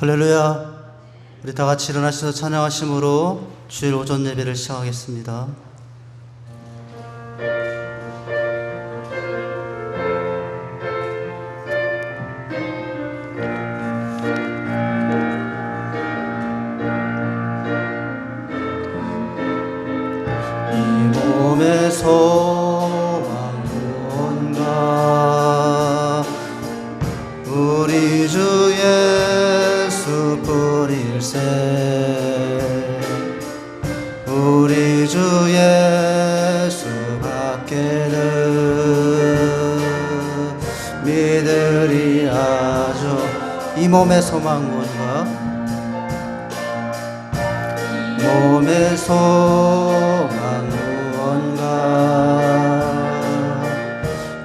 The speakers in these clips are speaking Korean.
할렐루야. 우리 다 같이 일어나셔서 찬양하심으로 주일 오전 예배를 시작하겠습니다. 이 몸의 소망 무언가 우리 주 예수 뿐일세. 우리 주 예수 밖에는 믿으리 하죠. 이 몸의 소망 무언가 몸의 소망 무언가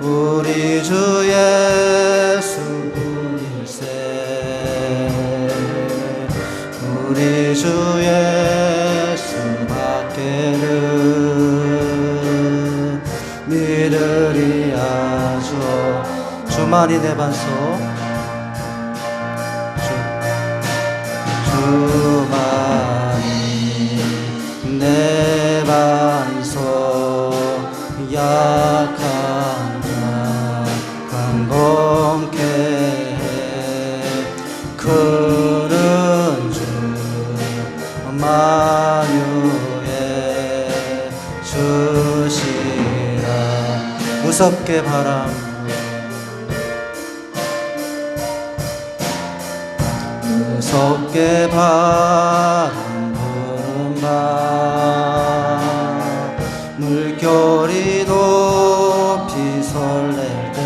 우리 주 예수 뿐일세. 우리 주 예수 밖에는 믿으리 하죠. 주만이 내 반석 주만이 내 반석 약한 자 강건케 해 그는 주 만유의 주시라. 무섭게 바람 무섭게 바람 부는 밤 물결이 높이 설렐 때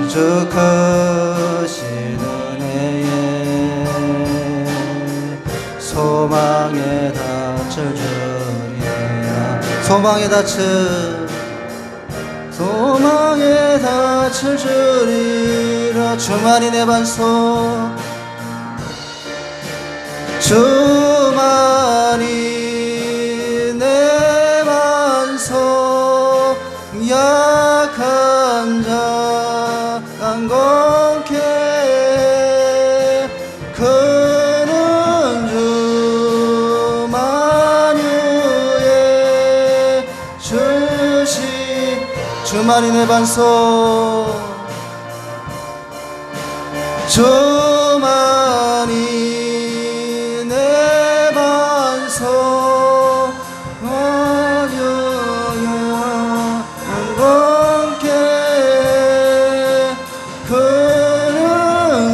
주 크신 은혜에 소망에 닿을 줄이야. 소망에 닿을 줄이라. 주만이 내 반석 주만이 내 반석 약한 자 강건케 해 그는 주 만유의 주시. 주만이 내 반석 주만이 내 반석 만유야 강건케 해 그는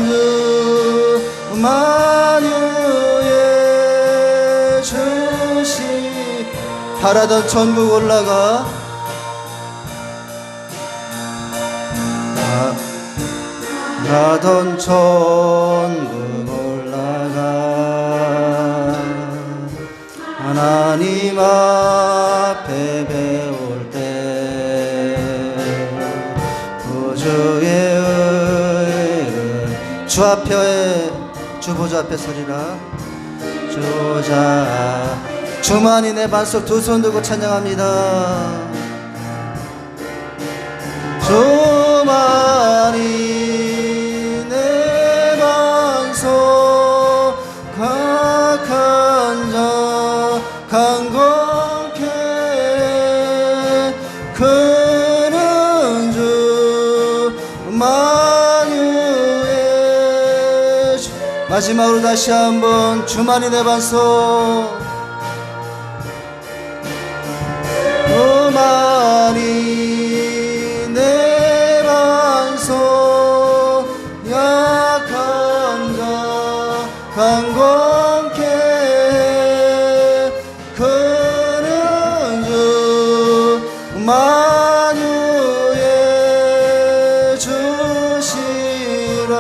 주 만유의 주시. 바라던 천국 올라가 바라던 천국 올라가 하나님 앞에 배울 때 구주의 의를 주 앞에 주 보좌 앞에 서리라. 주자 주만이 내 반석 두 손 들고 찬양합니다. 주만이 내 반석 강한 자 강건케 해 그는 주 만유의 주. 마지막으로 다시 한번 주만이 내 반석 주만이 내 반석 약한 자 강건케 해 그는 주 만유의 주시라.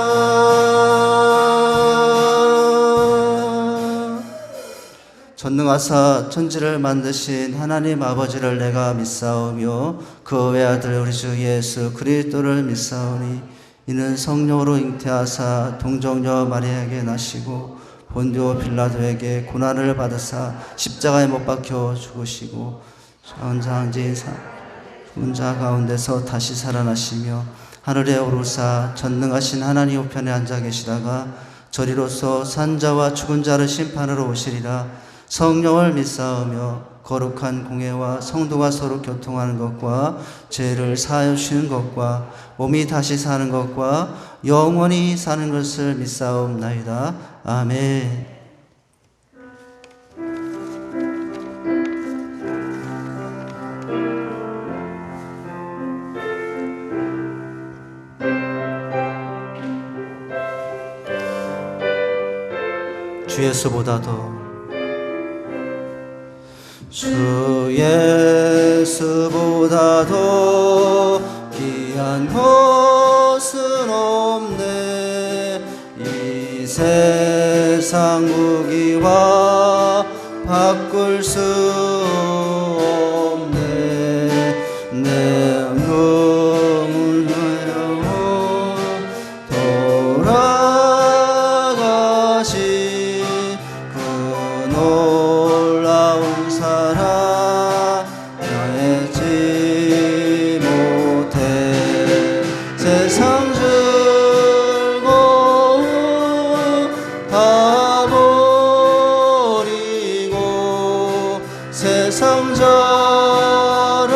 전능하사 천지를 만드신 하나님 아버지를 내가 믿사오며 그 외아들 우리 주 예수 그리스도를 믿사오니 이는 성령으로 잉태하사 동정녀 마리아에게 나시고 본디오 빌라도에게 고난을 받으사 십자가에 못 박혀 죽으시고 천상지인 죽은 자 가운데서 다시 살아나시며 하늘에 오르사 전능하신 하나님 우편에 앉아 계시다가 저리로서 산자와 죽은 자를 심판하러 오시리라. 성령을 믿사오며 거룩한 공회와 성도가 서로 교통하는 것과 죄를 사하여 주시는 것과 몸이 다시 사는 것과 영원히 사는 것을 믿사옵나이다. 아멘. 주 예수보다도 귀한 것은 없네. 이 세상 무기와 바꿀 수 없네. 내 몸을 돌아가신 그 놀라운 사랑 헤아리지 못해. 세상 즐거움 다 버리고 세상 자랑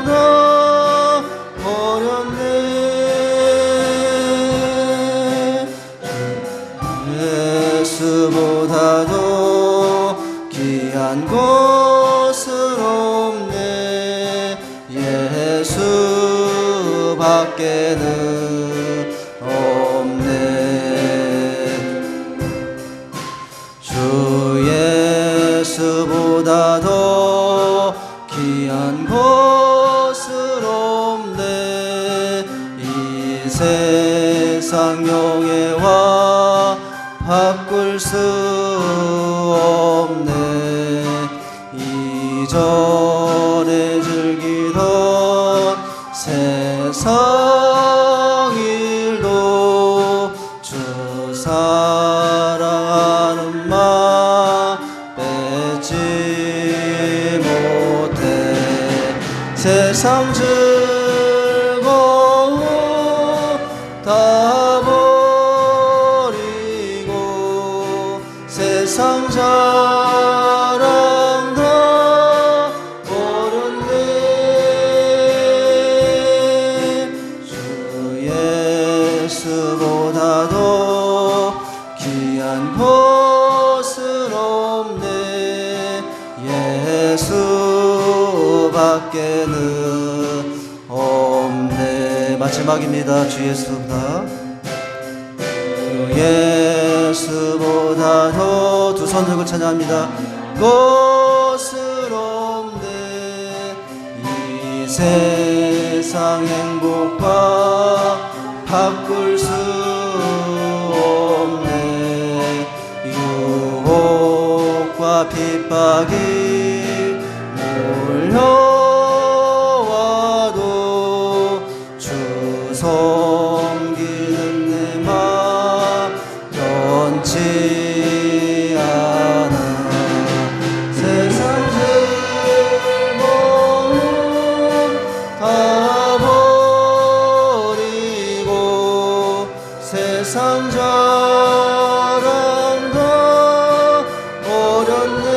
다 버렸네. 예수보다도 귀한 것은 없네. 예수밖에는 없네. 주 예수보다도 귀한 것은 없네. 이 세상 명예와 바꿀 수 없네. 이전에 즐기던 세상 일도 주 사랑하는 마음 뺏지 못해. 세상 즐거움 다 버리고 세상 자랑 다 버렸네. 주 예수보다도 귀한 것은 없네. 예수밖에는 없네. 마지막입니다. 주 예수보다. 예수보다도 두 손 들고 찬양합니다. 것은 없네. 이 세상 행복과 바꿀 수 없네. 유혹과 핍박이 몰려와도 주 섬기는 내 맘 변치 않아. 세상 즐거움 다 버리고 세상 자랑 다 버렸네.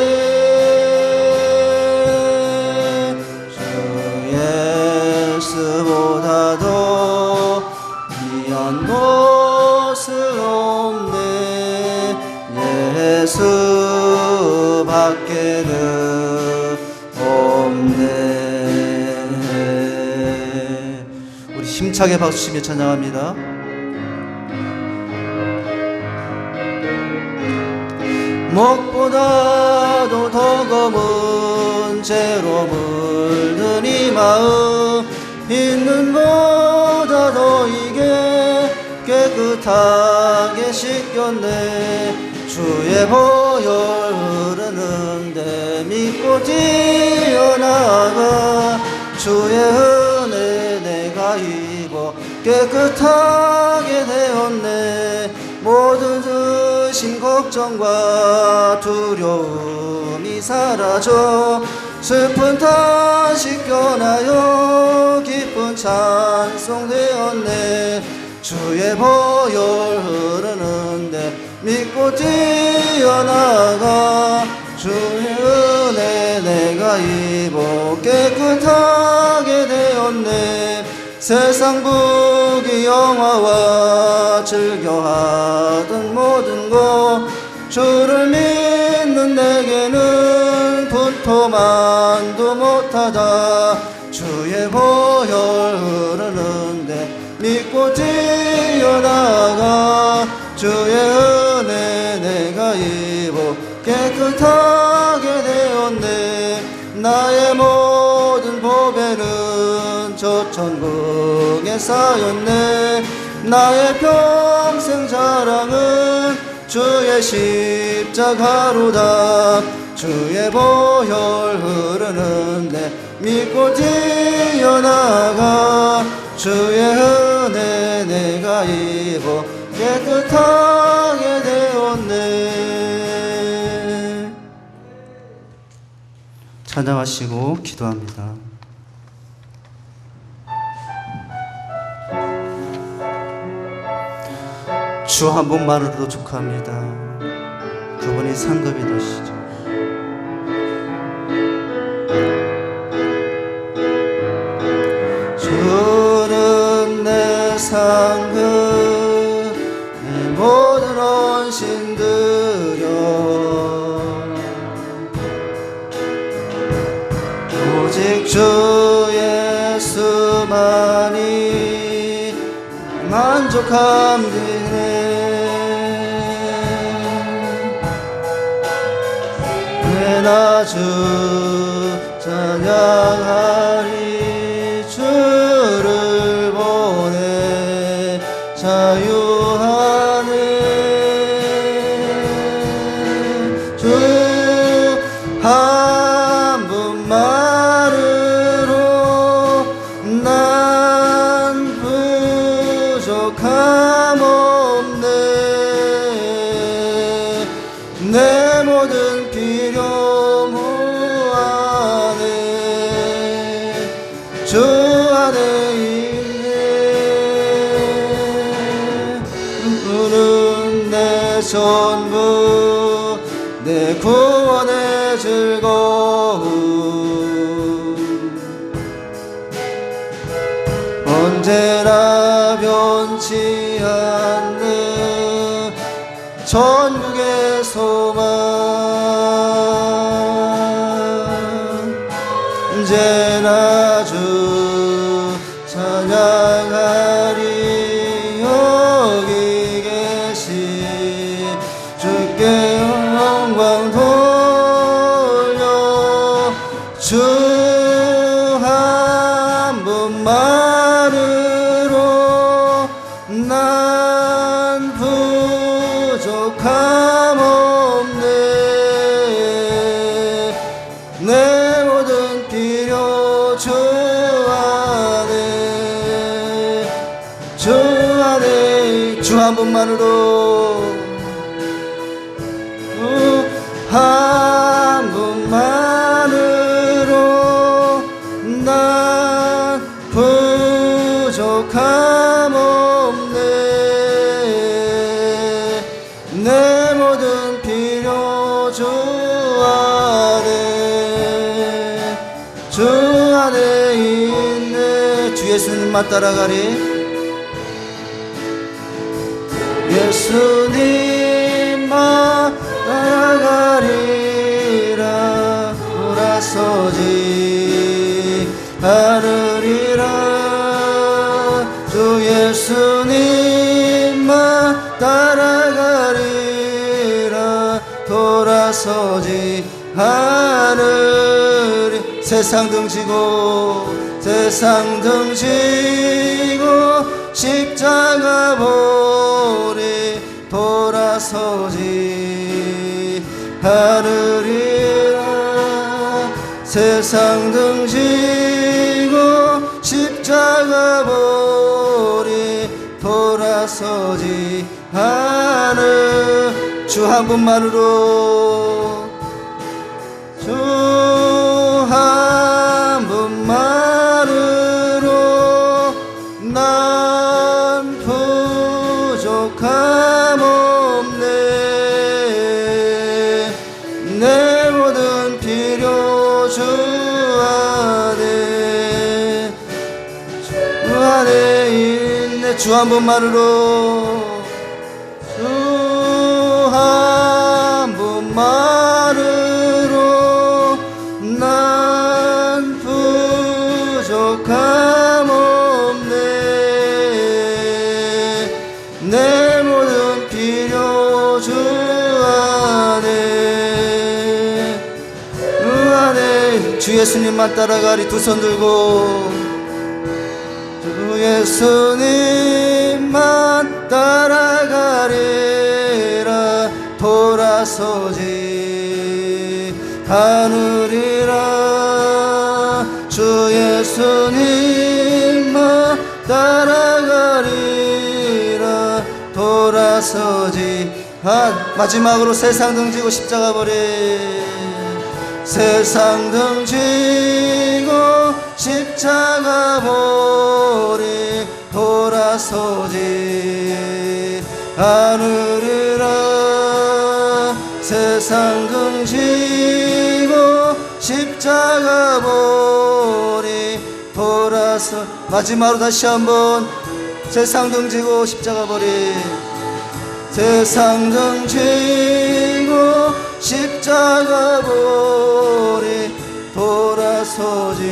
주 예수보다도 귀한 것은 없네. 예수밖에는 없네. 우리 힘차게 박수치며 찬양합니다. 목보다도 더 검은 죄로 물든 이 마음 있는 보다 더 이게 깨끗하게 씻겼네. 주의 보혈 흐르는데 믿고 뛰어나가. 주의 은혜 내가 입어 깨끗하게 되었네. 모든 드신 걱정과 두려움이 사라져 슬픈 다시 껴나요 기쁜 찬송 되었네. 주의 보혈 흐르는데 믿고 뛰어나가 주의 은혜 내가 입어 깨끗하게 되었네. 세상 부귀 영화와 즐겨하던 모든 것 주를 믿는 내게는 분토만도 못하다. 주의 보혈 흐르는데 믿고 뛰어나가 주의 은혜 내가 입어 깨끗하게 되었네. 나의 모든 보배는 저 천국에 쌓였네. 나의 평생 자랑은 주의 십자가로다. 주의 보혈 흐르는데 믿고 뛰어나가 주의 은혜 내가 입어 깨끗하게 되었네. 찬양하시고 기도합니다. 주 한 분만으로도 족합니다. 그분이 상급이 되시죠. 주는 내 상급 내 모든 헌신 드려 오직 주 예수만이 만족함이네. 나 주 찬양하리. 주를 보내 자유하네. 주 한 분만으로 난 부족함 없네. 내 모든 필요 무한해 주 안에 있네. 주는 내 전부 내 구원의 즐거움 언제나 변치 않는 전국의 소망 언제나 주 찬양하리. 여기 계신 주께 영광 돌려 주 한 분만으로 난 부족함 없네. 내 모든 필요 주 안에 주 안에 주 한 분만으로 한 분만으로 난 부족함 없네. 내 모든 필요 주 안에 있네. 주 예수님만 따라가리. 예수님만 따라가리라. 돌아서지 않으리라. 주 예수님만 따라가리라. 돌아서지 않으리. 세상 등지고 십자가 보리. 돌아서지 않으리라. 세상 등지고 십자가 보리. 돌아서지 않을 주 한 분만으로 주 한 주 한 분만으로, 주 한 분만으로 난 부족함 없네. 내 모든 필요 주 안에, 주 안에. 주 예수님만 따라가리. 두 손 들고, 주 예수님만 따라가리라. 돌아서지 않으리라. 주 예수님만 따라가리라. 돌아서지 마지막으로 세상 등지고 십자가 버리. 세상 등지고 십자가 버리. 돌아서지 않으리라. 세상 등지고 십자가 버리. 돌아서 마지막으로 다시 한번 세상 등지고 십자가 버리. 세상 등지고 십자가 버리. 돌아서지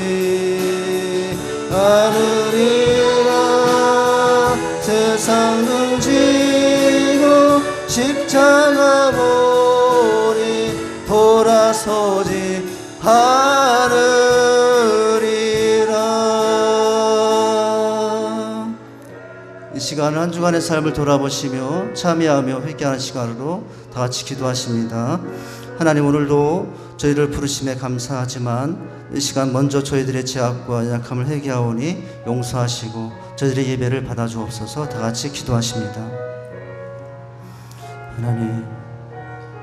않으리라. 세상 등지고 십자가 버리. 돌아서지 않으리라. 이 시간은 한 주간의 삶을 돌아보시며 참여하며 회개하는 시간으로 다 같이 기도하십니다. 하나님, 오늘도 저희를 부르심에 감사하지만 이 시간 먼저 저희들의 죄악과 연약함을 회개하오니 용서하시고 저희들의 예배를 받아주옵소서. 다 같이 기도하십니다. 하나님,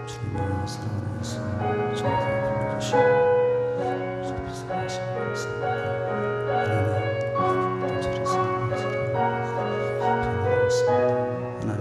주님의 사랑하는 예수, 저희를 불러주시고 주 앞에 살아계신 감사합니다. 하나님, 저를 사랑하시고 변화하였습니다. 하나님,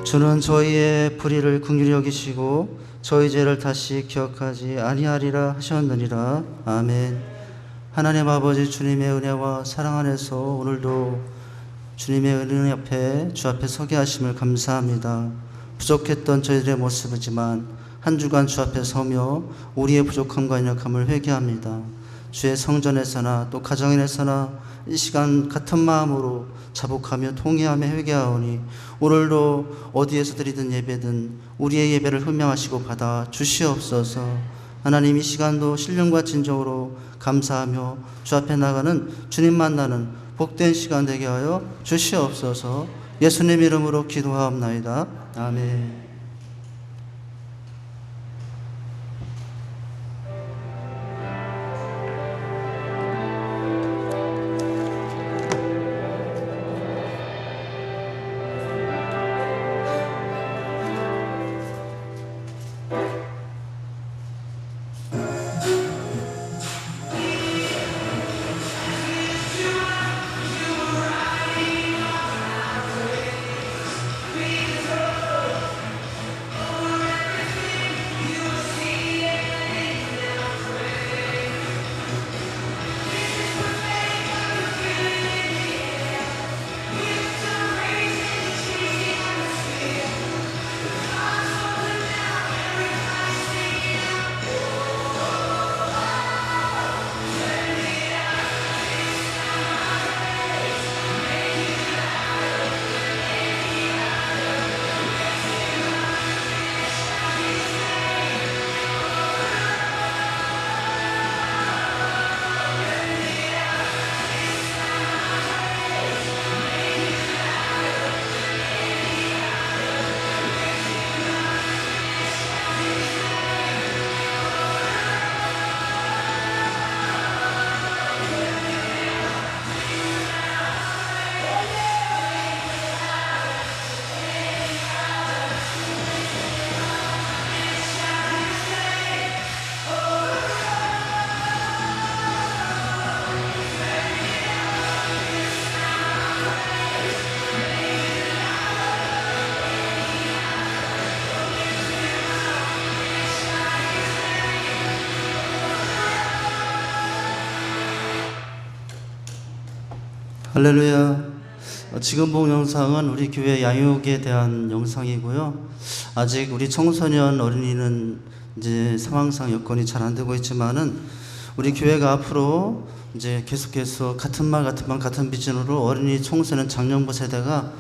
주는 저희의 불의를 긍휼히 여기시고 저희 죄를 다시 기억하지 아니하리라 하셨느니라. 아멘. 하나님 아버지, 주님의 은혜와 사랑 안에서 오늘도 주님의 은혜 옆에 주 앞에 서게 하심을 감사합니다. 부족했던 저희들의 모습이지만 한 주간 주 앞에 서며 우리의 부족함과 연약함을 회개합니다. 주의 성전에서나 또 가정에서나 이 시간 같은 마음으로 자복하며 통회하며 회개하오니 오늘도 어디에서 드리든 예배든 우리의 예배를 흠명하시고 받아 주시옵소서. 하나님, 이 시간도 신령과 진정으로 감사하며 주 앞에 나가는 주님 만나는 복된 시간 되게 하여 주시옵소서. 예수님 이름으로 기도하옵나이다. 아멘. 할렐루야. 지금 본 영상은 우리 교회 양육에 대한 영상이고요. 아직 우리 청소년 어린이는 이제 상황상 여건이 잘 안 되고 있지만은 우리 교회가 앞으로 이제 계속해서 같은 말 같은 비전으로 어린이 청소년 장년부 세대가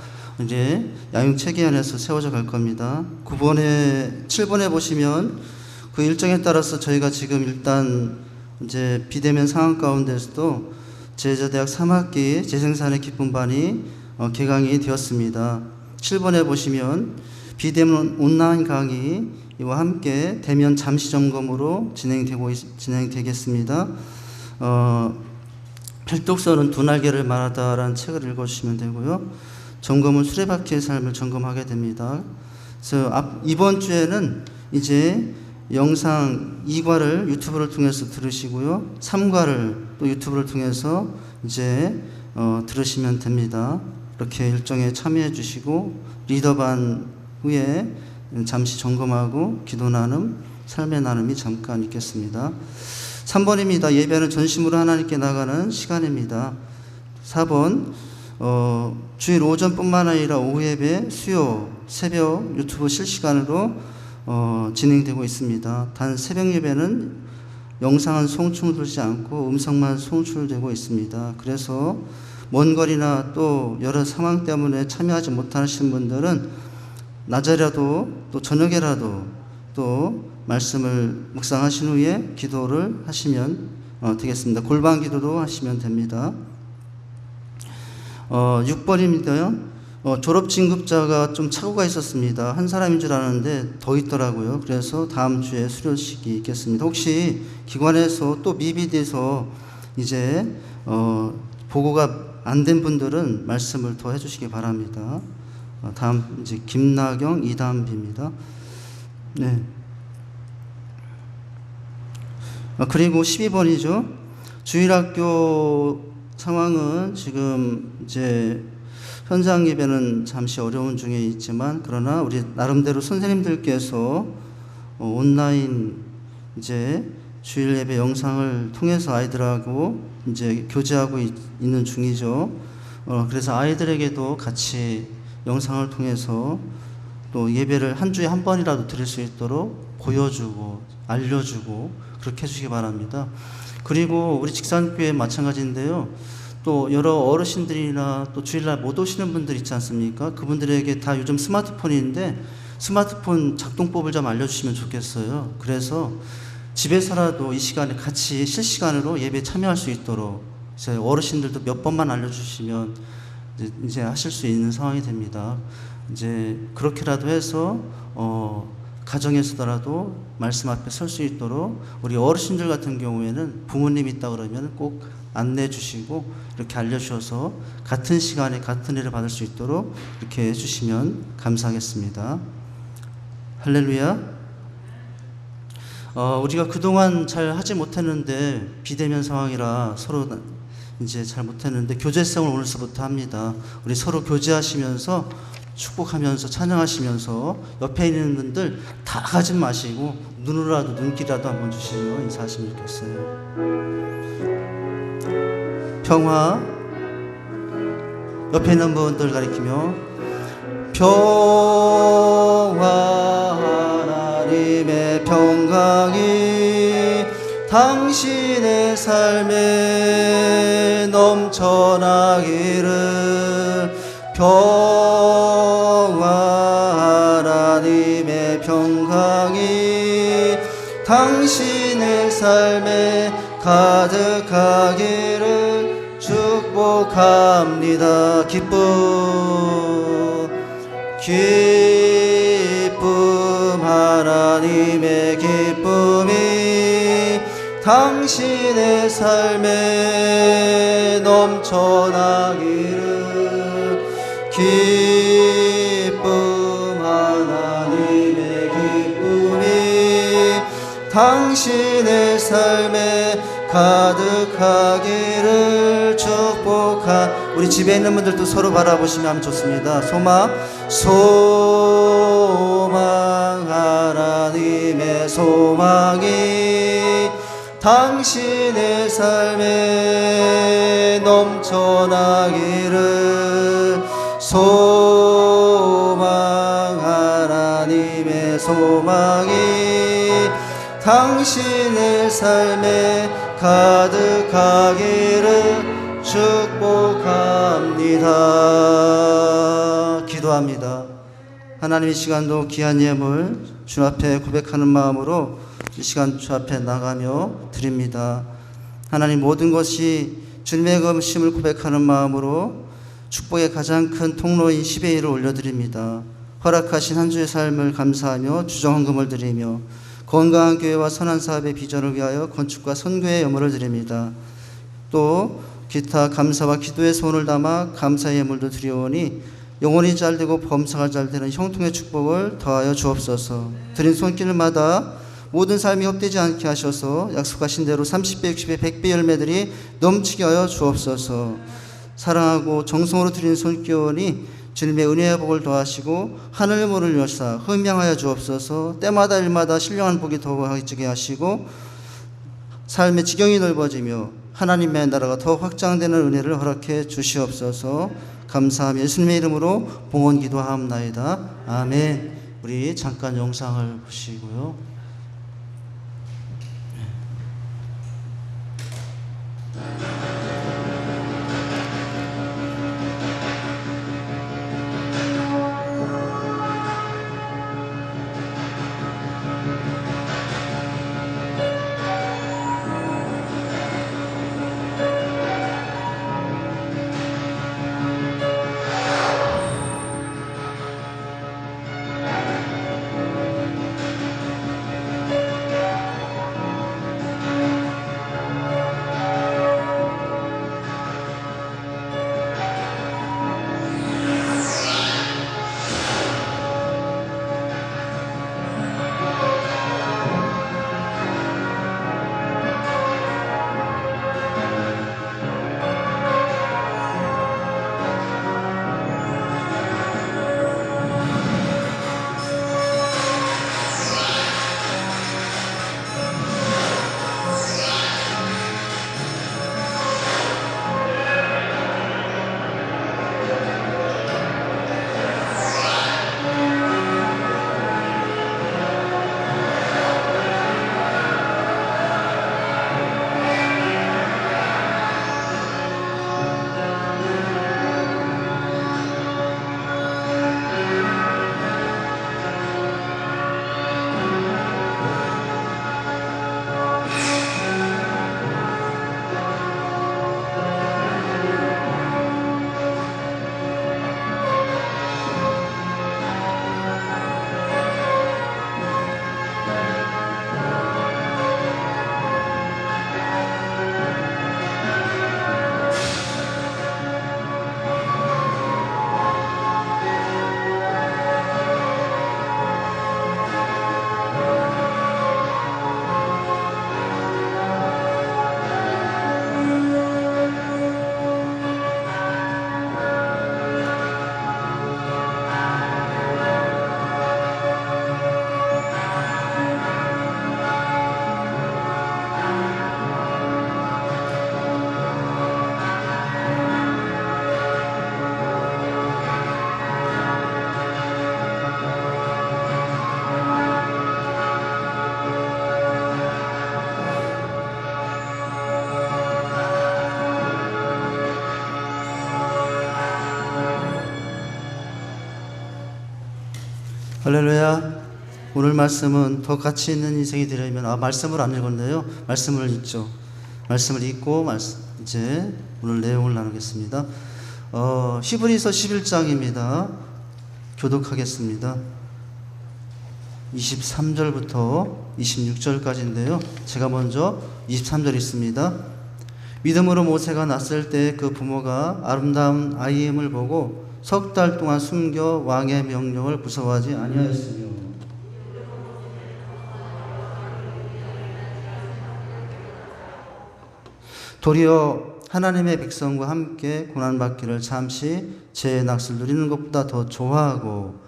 이제 양육 체계 안에서 세워져 갈 겁니다. 9번에 7번에 보시면 그 일정에 따라서 저희가 지금 일단 이제 비대면 상황 가운데서도 제자대학 3학기 재생산의 기쁨 반이 개강이 되었습니다. 7번에 보시면 비대면 온라인 강의와 함께 대면 잠시 점검으로 진행되겠습니다. 필독서는 두 날개를 말하다라는 책을 읽어주시면 되고요. 점검은 수레바퀴의 삶을 점검하게 됩니다. 그래서 이번 주에는 이제 영상 2과를 유튜브를 통해서 들으시고요. 3과를 또 유튜브를 통해서 이제 들으시면 됩니다. 이렇게 일정에 참여해 주시고 리더반 후에 잠시 점검하고 기도 나눔, 삶의 나눔이 잠깐 있겠습니다. 3번입니다. 예배는 전심으로 하나님께 나가는 시간입니다. 4번 주일 오전뿐만 아니라 오후 예배, 수요, 새벽 유튜브 실시간으로 진행되고 있습니다. 단 새벽 예배는 영상은 송출되지 않고 음성만 송출되고 있습니다. 그래서 먼 거리나 또 여러 상황 때문에 참여하지 못하시는 분들은 낮에라도 또 저녁에라도 또 말씀을 묵상하신 후에 기도를 하시면 되겠습니다. 골방 기도도 하시면 됩니다. 6번입니다요. 졸업 진급자가 좀 착오가 있었습니다. 한 사람인 줄 알았는데 더 있더라고요. 그래서 다음 주에 수료식이 있겠습니다. 혹시 기관에서 또 미비돼서 이제 보고가 안 된 분들은 말씀을 더 해주시기 바랍니다. 다음 이제 김나경 이담비입니다. 네. 그리고 12번이죠. 주일학교 상황은 지금 이제 현장 예배는 잠시 어려운 중에 있지만 그러나 우리 나름대로 선생님들께서 온라인 이제 주일 예배 영상을 통해서 아이들하고 이제 교제하고 있는 중이죠. 그래서 아이들에게도 같이 영상을 통해서 또 예배를 한 주에 한 번이라도 드릴 수 있도록 보여주고 알려주고 그렇게 해주시기 바랍니다. 그리고 우리 직산교회 마찬가지인데요. 또 여러 어르신들이나 또 주일날 못 오시는 분들 있지 않습니까? 그분들에게 다 요즘 스마트폰인데 스마트폰 작동법을 좀 알려주시면 좋겠어요. 그래서 집에서라도 이 시간에 같이 실시간으로 예배에 참여할 수 있도록 어르신들도 몇 번만 알려주시면 이제 하실 수 있는 상황이 됩니다. 이제 그렇게라도 해서 가정에서라도 말씀 앞에 설 수 있도록 우리 어르신들 같은 경우에는 부모님 있다 그러면 꼭 안내해 주시고 이렇게 알려주셔서 같은 시간에 같은 일을 받을 수 있도록 이렇게 해주시면 감사하겠습니다. 할렐루야. 우리가 그동안 잘 하지 못했는데 비대면 상황이라 서로 이제 잘 못했는데 교제성을 오늘서부터 합니다. 우리 서로 교제하시면서 축복하면서 찬양하시면서 옆에 있는 분들 다 가지 마시고 눈으로라도 눈길이라도 한번 주시면 인사하시면 좋겠어요. 평화. 옆에 있는 분들 가리키며 평화 하나님의 평강이 당신의 삶에 넘쳐나기를. 평화 하나님의 평강이 당신의 삶에 가득하기를 축복합니다. 기쁨 하나님의 기쁨이 당신의 삶에 넘쳐나기를. 기쁨 하나님의 기쁨이 당신의 삶에 가득하기를 축복한. 우리 집에 있는 분들도 서로 바라보시면 하면 좋습니다. 소망 하나님의 소망이 당신의 삶에 넘쳐나기를 소망, 하나님의 소망이 당신의 삶에 가득하기를 축복합니다. 기도합니다. 하나님, 이 시간도 귀한 예물 주 앞에 고백하는 마음으로 이 시간 주 앞에 나가며 드립니다. 하나님, 모든 것이 주님의 음심을 고백하는 마음으로 축복의 가장 큰 통로인 10의 1을 올려드립니다. 허락하신 한 주의 삶을 감사하며 주정헌금을 드리며 건강한 교회와 선한 사업의 비전을 위하여 건축과 선교의 염원을 드립니다. 또 기타 감사와 기도의 손을 담아 감사의 예물도 드리오니 영혼이 잘되고 범사가 잘되는 형통의 축복을 더하여 주옵소서. 드린 손길마다 모든 삶이 헛되지 않게 하셔서 약속하신 대로 30배, 60배, 100배 열매들이 넘치게 하여 주옵소서. 사랑하고 정성으로 드린 손길이 주님의 은혜의 복을 더하시고 하늘 문을 여사 흠양하여 주옵소서. 때마다 일마다 신령한 복이 더하게 하시고 삶의 지경이 넓어지며 하나님의 나라가 더 확장되는 은혜를 허락해 주시옵소서. 감사하며 예수님의 이름으로 봉헌 기도하옵나이다. 아멘. 우리 잠깐 영상을 보시고요. 할렐루야. 오늘 말씀은 더 가치 있는 인생이 되려면 말씀을 안 읽었네요. 말씀을 읽죠. 말씀을 읽고 이제 오늘 내용을 나누겠습니다. 히브리서 11장입니다. 교독하겠습니다. 23절부터 26절까지인데요. 제가 먼저 23절 있습니다. 믿음으로 모세가 낳았을 때 그 부모가 아름다운 아이임을 보고 석 달 동안 숨겨 왕의 명령을 무서워하지 아니하였으며 도리어 하나님의 백성과 함께 고난받기를 잠시 제 낯을 누리는 것보다 더 좋아하고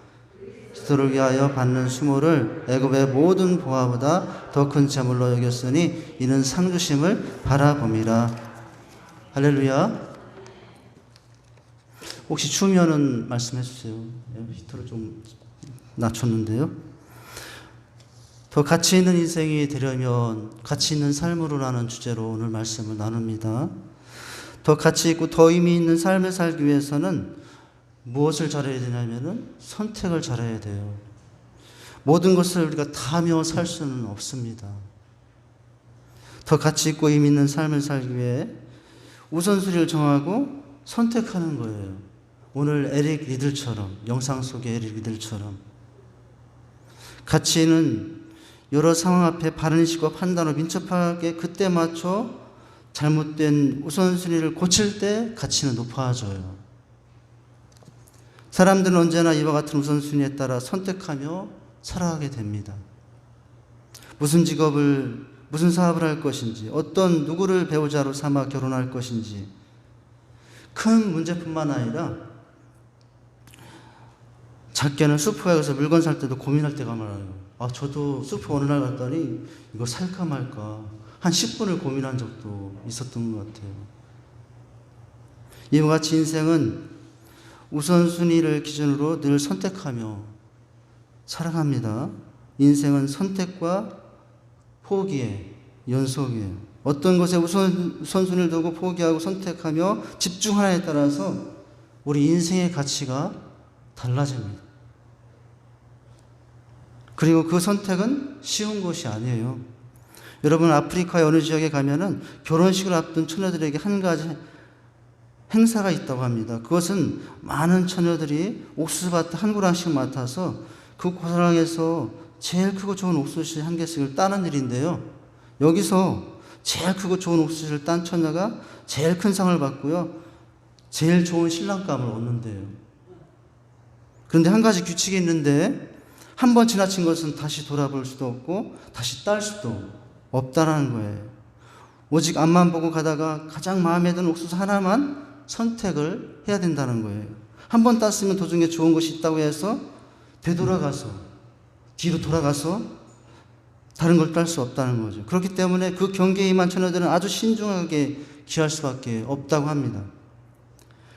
그리스도를 위하여 받는 수모를 애굽의 모든 보화보다 더 큰 재물로 여겼으니 이는 상 주심을 바라봅니다. 할렐루야. 혹시 추우면은 말씀해 주세요. 히터를 좀 낮췄는데요. 더 가치 있는 인생이 되려면 가치 있는 삶으로라는 주제로 오늘 말씀을 나눕니다. 더 가치 있고 더 의미 있는 삶을 살기 위해서는 무엇을 잘해야 되냐면은 선택을 잘해야 돼요. 모든 것을 우리가 다 하며 살 수는 없습니다. 더 가치 있고 의미 있는 삶을 살기 위해 우선순위를 정하고 선택하는 거예요. 오늘 에릭 리들처럼, 영상 속의 에릭 리들처럼 가치는 여러 상황 앞에 바른 인식과 판단으로 민첩하게 그때 맞춰 잘못된 우선순위를 고칠 때 가치는 높아져요. 사람들은 언제나 이와 같은 우선순위에 따라 선택하며 살아가게 됩니다. 무슨 직업을, 무슨 사업을 할 것인지, 어떤 누구를 배우자로 삼아 결혼할 것인지, 큰 문제뿐만 아니라 작게는 슈퍼에 가서 물건 살 때도 고민할 때가 많아요. 저도 슈퍼 어느 날 갔더니 이거 살까 말까 한 10분을 고민한 적도 있었던 것 같아요. 이와 같이 인생은 우선순위를 기준으로 늘 선택하며 살아갑니다. 인생은 선택과 포기의 연속이에요. 어떤 것에 우선순위를 두고 포기하고 선택하며 집중하느냐에 따라서 우리 인생의 가치가 달라집니다. 그리고 그 선택은 쉬운 것이 아니에요. 여러분, 아프리카의 어느 지역에 가면은 결혼식을 앞둔 처녀들에게 한 가지 행사가 있다고 합니다. 그것은 많은 처녀들이 옥수수밭 한 고랑씩 맡아서 그 고랑에서 제일 크고 좋은 옥수수 한 개씩을 따는 일인데요. 여기서 제일 크고 좋은 옥수수를 딴 처녀가 제일 큰 상을 받고요. 제일 좋은 신랑감을 얻는데요. 그런데 한 가지 규칙이 있는데 한 번 지나친 것은 다시 돌아볼 수도 없고 다시 딸 수도 없다라는 거예요. 오직 앞만 보고 가다가 가장 마음에 드는 옥수수 하나만 선택을 해야 된다는 거예요. 한 번 땄으면 도중에 좋은 것이 있다고 해서 되돌아가서 뒤로 돌아가서 다른 걸 딸 수 없다는 거죠. 그렇기 때문에 그 경계에 임한 처녀들은 아주 신중하게 기할 수밖에 없다고 합니다.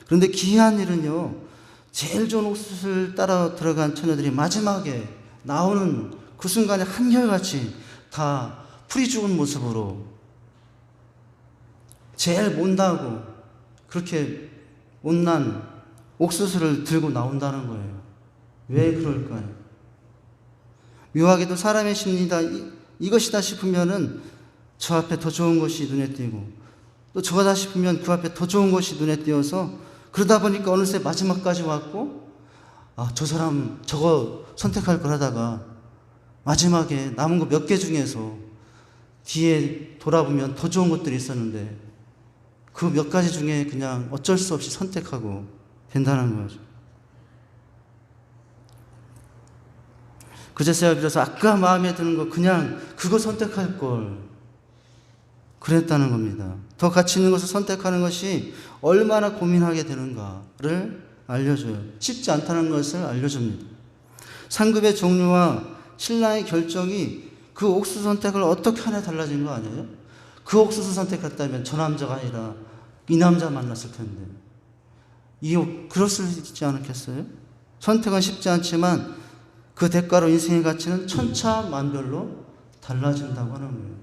그런데 기이한 일은요, 제일 좋은 옥수수를 따라 들어간 처녀들이 마지막에 나오는 그 순간에 한결같이 다 풀이 죽은 모습으로 제일 못나고 그렇게 못난 옥수수를 들고 나온다는 거예요. 왜 그럴까요? 묘하게도 사람의 심리다 이것이다 싶으면은 저 앞에 더 좋은 것이 눈에 띄고 또 저거다 싶으면 그 앞에 더 좋은 것이 눈에 띄어서 그러다 보니까 어느새 마지막까지 왔고 저 사람 저거 선택할 걸 하다가 마지막에 남은 거 몇 개 중에서 뒤에 돌아보면 더 좋은 것들이 있었는데 그 몇 가지 중에 그냥 어쩔 수 없이 선택하고 된다는 거죠. 그제서야 비로소 아까 마음에 드는 거 그냥 그거 선택할 걸 그랬다는 겁니다. 더 가치 있는 것을 선택하는 것이 얼마나 고민하게 되는가를 알려줘요. 쉽지 않다는 것을 알려줍니다. 상급의 종류와 신랑의 결정이 그 옥수수 선택을 어떻게 하냐에 달라진 거 아니에요? 그 옥수수 선택했다면 저 남자가 아니라 이 남자 만났을 텐데 그럴 수 있지 않겠어요? 선택은 쉽지 않지만 그 대가로 인생의 가치는 천차만별로 달라진다고 하는 거예요.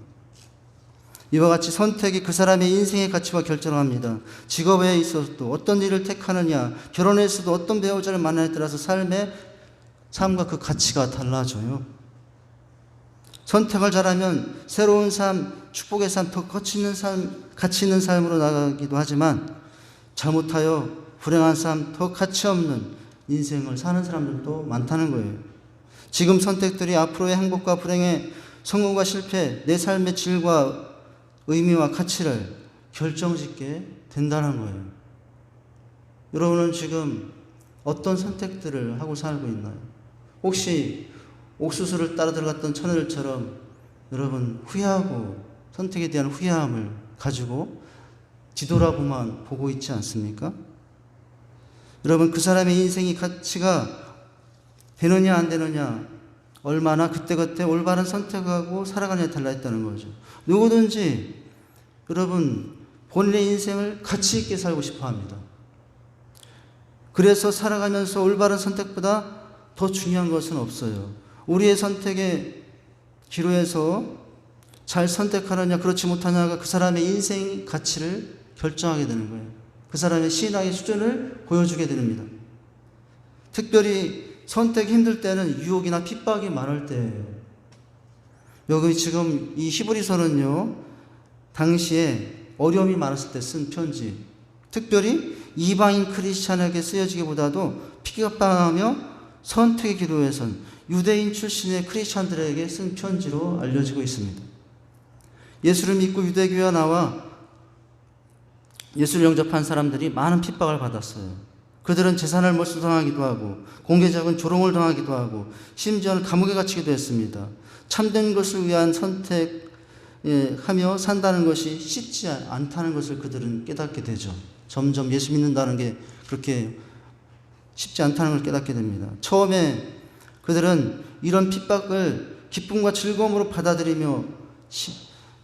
이와 같이 선택이 그 사람의 인생의 가치와 결정합니다. 직업에 있어서도 어떤 일을 택하느냐, 결혼에서도 어떤 배우자를 만나냐에 따라서 삶과 그 가치가 달라져요. 선택을 잘하면 새로운 삶, 축복의 삶, 더 가치 있는 삶으로 나가기도 하지만 잘못하여 불행한 삶, 더 가치 없는 인생을 사는 사람들도 많다는 거예요. 지금 선택들이 앞으로의 행복과 불행의 성공과 실패, 내 삶의 질과 의미와 가치를 결정짓게 된다는 거예요. 여러분은 지금 어떤 선택들을 하고 살고 있나요? 혹시 옥수수를 따라 들어갔던 처녀들처럼 여러분 후회하고 선택에 대한 후회함을 가지고 뒤돌아보만 보고 있지 않습니까? 여러분, 그 사람의 인생의 가치가 되느냐 안 되느냐 얼마나 그때그때 올바른 선택하고 살아가느냐에 달라있다는 거죠. 누구든지 여러분 본인의 인생을 가치 있게 살고 싶어 합니다. 그래서 살아가면서 올바른 선택보다 더 중요한 것은 없어요. 우리의 선택의 기로에서 잘 선택하느냐 그렇지 못하냐가 그 사람의 인생 가치를 결정하게 되는 거예요. 그 사람의 신앙의 수준을 보여주게 됩니다. 특별히 선택이 힘들 때는 유혹이나 핍박이 많을 때예요. 여기 지금 이 히브리서는요, 당시에 어려움이 많았을 때 쓴 편지, 특별히 이방인 크리스찬에게 쓰여지기보다도 핍박하며 선택의 기로에선 유대인 출신의 크리스찬들에게 쓴 편지로 알려지고 있습니다. 예수를 믿고 유대교에 나와 예수를 영접한 사람들이 많은 핍박을 받았어요. 그들은 재산을 몰수당하기도 하고 공개적인 조롱을 당하기도 하고 심지어는 감옥에 갇히기도 했습니다. 참된 것을 위한 선택하며 산다는 것이 쉽지 않다는 것을 그들은 깨닫게 되죠. 점점 예수 믿는다는 게 그렇게 쉽지 않다는 걸 깨닫게 됩니다. 처음에 그들은 이런 핍박을 기쁨과 즐거움으로 받아들이며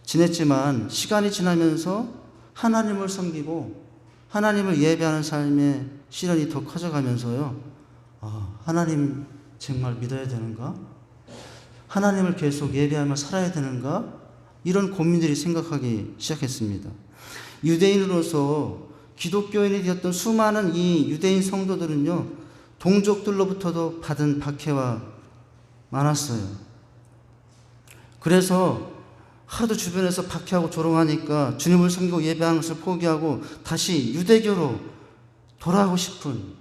지냈지만 시간이 지나면서 하나님을 섬기고 하나님을 예배하는 삶의 시련이 더 커져가면서요, 하나님 정말 믿어야 되는가? 하나님을 계속 예배하며 살아야 되는가? 이런 고민들이 생각하기 시작했습니다. 유대인으로서 기독교인이 되었던 수많은 이 유대인 성도들은요, 동족들로부터도 받은 박해와 많았어요. 그래서 하도 주변에서 박해하고 조롱하니까 주님을 섬기고 예배하는 것을 포기하고 다시 유대교로 돌아가고 싶은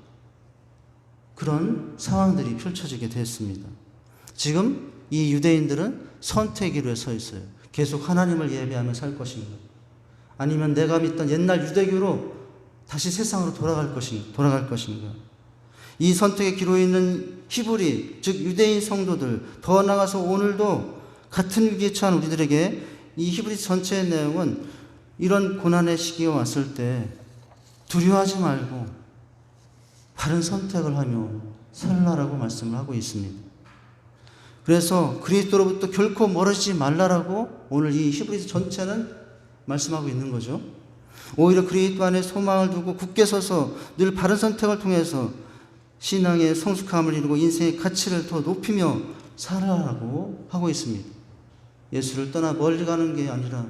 그런 상황들이 펼쳐지게 됐습니다. 지금 이 유대인들은 선택의 기로에 서 있어요. 계속 하나님을 예배하며 살 것인가, 아니면 내가 믿던 옛날 유대교로 다시 세상으로 돌아갈 것인가. 이 선택의 기로에 있는 히브리, 즉 유대인 성도들, 더 나아가서 오늘도 같은 위기에 처한 우리들에게 이 히브리 전체의 내용은 이런 고난의 시기가 왔을 때 두려워하지 말고 바른 선택을 하며 살라라고 말씀을 하고 있습니다. 그래서 그리스도로부터 결코 멀어지지 말라라고 오늘 이 히브리서 전체는 말씀하고 있는 거죠. 오히려 그리스도 안에 소망을 두고 굳게 서서 늘 바른 선택을 통해서 신앙의 성숙함을 이루고 인생의 가치를 더 높이며 살아라고 하고 있습니다. 예수를 떠나 멀리 가는 게 아니라,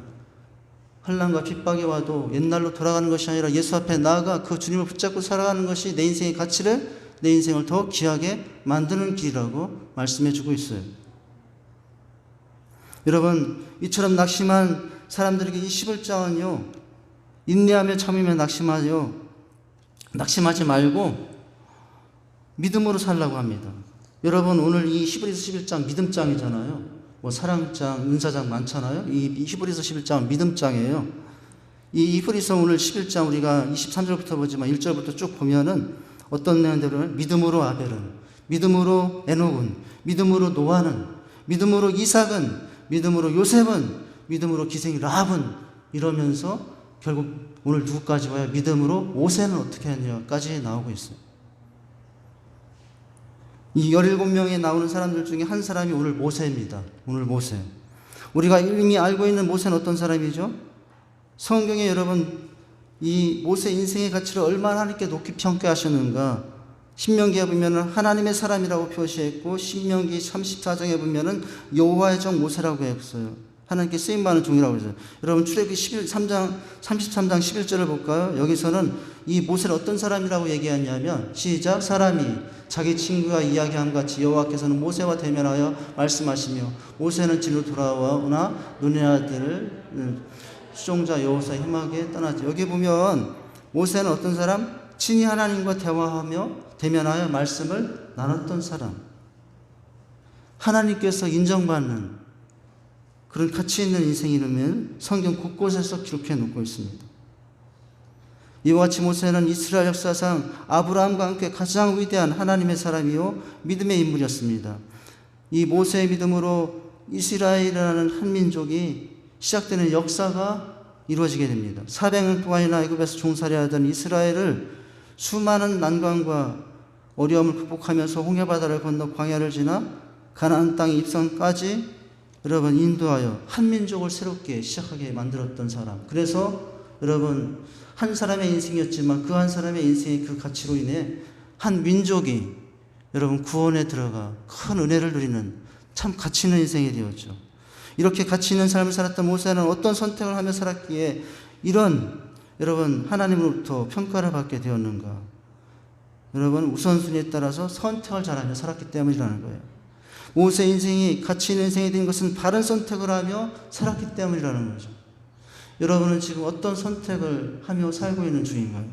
환난과 핍박이 와도 옛날로 돌아가는 것이 아니라 예수 앞에 나아가 그 주님을 붙잡고 살아가는 것이 내 인생의 가치를, 내 인생을 더 귀하게 만드는 길이라고 말씀해 주고 있어요. 여러분, 이처럼 낙심한 사람들에게 이 11장은요, 인내하며 참으며 낙심하지 말고 믿음으로 살라고 합니다. 여러분, 오늘 이 히브리서 11장 믿음장이잖아요. 사랑장, 은사장 많잖아요. 이 히브리서 11장은 믿음장이에요. 이 히브리서 오늘 11장 우리가 23절부터 보지만 1절부터 쭉 보면은 어떤 내용들은 믿음으로 아벨은, 믿음으로 에녹은, 믿음으로 노아는, 믿음으로 이삭은, 믿음으로 요셉은, 믿음으로 기생이 라합은, 이러면서 결국 오늘 누구까지 와요? 믿음으로 모세는 어떻게 했냐까지 나오고 있어요. 이 17명에 나오는 사람들 중에 한 사람이 오늘 모세입니다. 오늘 모세. 우리가 이미 알고 있는 모세는 어떤 사람이죠? 성경에 여러분, 이 모세 인생의 가치를 얼마나 하나님께 높이 평가하셨는가. 신명기에 보면 하나님의 사람이라고 표시했고, 신명기 34장에 보면 여호와의 종 모세라고 했어요. 하나님께 쓰임받는 종이라고 했어요. 여러분, 출애굽기 33장 11절을 볼까요? 여기서는 이 모세는 어떤 사람이라고 얘기하냐면, 시작, 사람이 자기 친구가 이야기한 같이 여호와께서는 모세와 대면하여 말씀하시며 모세는 진로 돌아오나 눈의 아들 수종자 여호사의 힘하게 떠나지. 여기 보면 모세는 어떤 사람? 친히 하나님과 대화하며 대면하여 말씀을 나눴던 사람, 하나님께서 인정받는 그런 가치 있는 인생이라면 성경 곳곳에서 기록해 놓고 있습니다. 이와 같이 모세는 이스라엘 역사상 아브라함과 함께 가장 위대한 하나님의 사람이요 믿음의 인물이었습니다. 이 모세의 믿음으로 이스라엘이라는 한 민족이 시작되는 역사가 이루어지게 됩니다. 400년 동안이나 애굽에서 종살이하던 이스라엘을 수많은 난관과 어려움을 극복하면서 홍해바다를 건너 광야를 지나 가나안 땅에 입성까지 인도하여 한 민족을 새롭게 시작하게 만들었던 사람. 그래서 여러분, 한 사람의 인생이었지만 그 한 사람의 인생의 그 가치로 인해 한 민족이 여러분 구원에 들어가 큰 은혜를 누리는 참 가치 있는 인생이 되었죠. 이렇게 가치 있는 삶을 살았던 모세는 어떤 선택을 하며 살았기에 이런 여러분 하나님으로부터 평가를 받게 되었는가? 여러분 우선순위에 따라서 선택을 잘하며 살았기 때문이라는 거예요. 모세 인생이 가치 있는 인생이 된 것은 바른 선택을 하며 살았기 때문이라는 거죠. 여러분은 지금 어떤 선택을 하며 살고 있는 중인가요?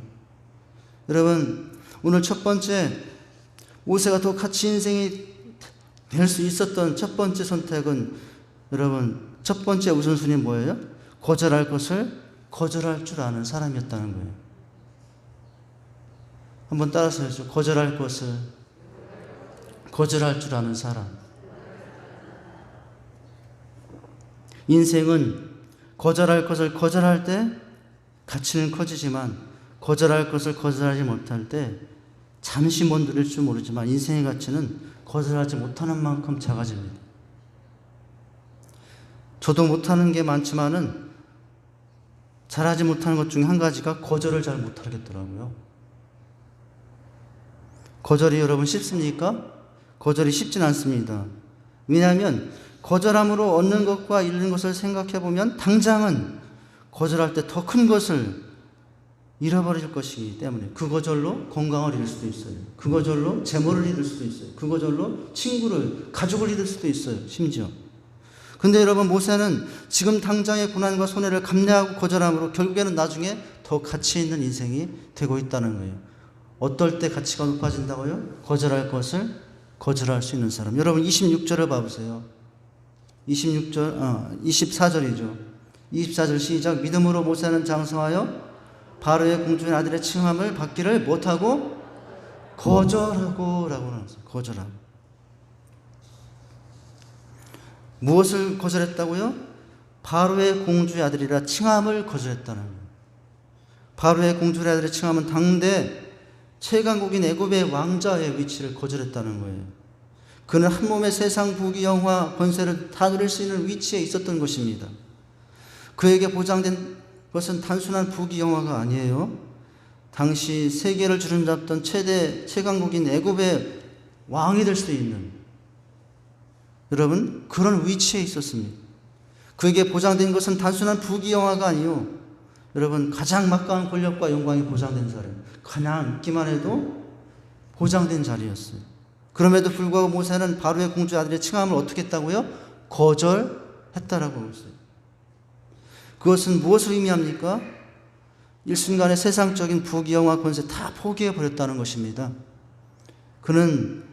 여러분 오늘 첫 번째 모세가 더 가치 인생이 될 수 있었던 첫 번째 선택은 여러분 첫 번째 우선순위는 뭐예요? 거절할 것을 거절할 줄 아는 사람이었다는 거예요. 한번 따라서 해줘. 거절할 것을 거절할 줄 아는 사람. 인생은 거절할 것을 거절할 때 가치는 커지지만 거절할 것을 거절하지 못할 때 잠시 못 누릴 줄 모르지만 인생의 가치는 거절하지 못하는 만큼 작아집니다. 저도 못하는 게 많지만은 잘하지 못하는 것 중에 한 가지가 거절을 잘 못하겠더라고요. 거절이 여러분 쉽습니까? 거절이 쉽진 않습니다. 왜냐하면 거절함으로 얻는 것과 잃는 것을 생각해 보면 당장은 거절할 때 더 큰 것을 잃어버릴 것이기 때문에 그 거절로 건강을 잃을 수도 있어요. 그 거절로 재물을 잃을 수도 있어요. 그 거절로 친구를, 가족을 잃을 수도 있어요. 심지어. 근데 여러분 모세는 지금 당장의 고난과 손해를 감내하고 거절함으로 결국에는 나중에 더 가치 있는 인생이 되고 있다는 거예요. 어떨 때 가치가 높아진다고요? 거절할 것을 거절할 수 있는 사람. 여러분 26절을 봐보세요. 24절이죠. 24절 시작. 믿음으로 모세는 장성하여 바로의 공주의 아들의 칭함을 받기를 못하고 거절하고 라고 나왔어요. 거절하고. 무엇을 거절했다고요? 바로의 공주의 아들이라 칭함을 거절했다는 거예요. 바로의 공주의 아들의 칭함은 당대 최강국인 애굽의 왕자의 위치를 거절했다는 거예요. 그는 한 몸의 세상 부귀 영화 권세를 다 누릴 수 있는 위치에 있었던 것입니다. 그에게 보장된 것은 단순한 부귀 영화가 아니에요. 당시 세계를 주름잡던 최대 최강국인 애굽의 왕이 될 수 있는 여러분 그런 위치에 있었습니다. 그에게 보장된 것은 단순한 부귀 영화가 아니요. 여러분 가장 막강한 권력과 영광이 보장된 자리. 그냥 있기만 해도 보장된 자리였어요. 그럼에도 불구하고 모세는 바로의 공주 아들의 칭함을 어떻게 했다고요? 거절했다라고 했어요. 그것은 무엇을 의미합니까? 일순간의 세상적인 부귀 영화 권세 다 포기해 버렸다는 것입니다. 그는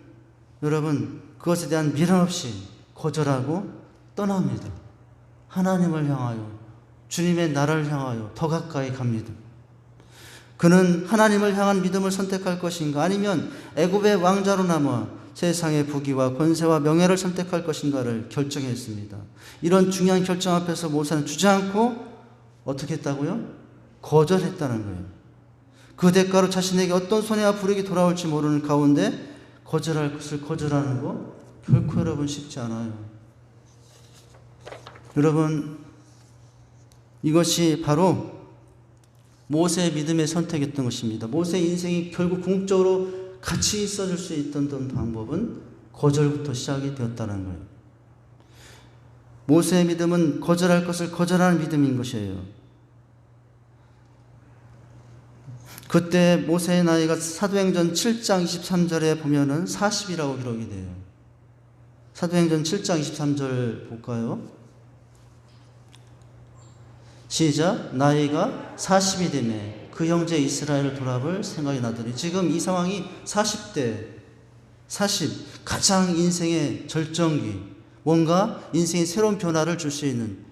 여러분 그것에 대한 미련 없이 거절하고 떠납니다. 하나님을 향하여 주님의 나라를 향하여 더 가까이 갑니다. 그는 하나님을 향한 믿음을 선택할 것인가 아니면 애굽의 왕자로 남아 세상의 부귀와 권세와 명예를 선택할 것인가를 결정했습니다. 이런 중요한 결정 앞에서 모세는 주저앉고 어떻게 했다고요? 거절했다는 거예요. 그 대가로 자신에게 어떤 손해와 불이익이 돌아올지 모르는 가운데 거절할 것을 거절하는 거 결코 여러분 쉽지 않아요. 여러분 이것이 바로 모세의 믿음의 선택이었던 것입니다. 모세의 인생이 결국 궁극적으로 같이 있어줄 수 있던 방법은 거절부터 시작이 되었다는 거예요. 모세의 믿음은 거절할 것을 거절하는 믿음인 것이에요. 그때 모세의 나이가 사도행전 7장 23절에 보면은 40이라고 기록이 돼요. 사도행전 7장 23절 볼까요? 시작. 나이가 40이 되매 그 형제 이스라엘을 돌아볼 생각이 나더니 지금 이 상황이 40대 40 가장 인생의 절정기 뭔가 인생의 새로운 변화를 줄 수 있는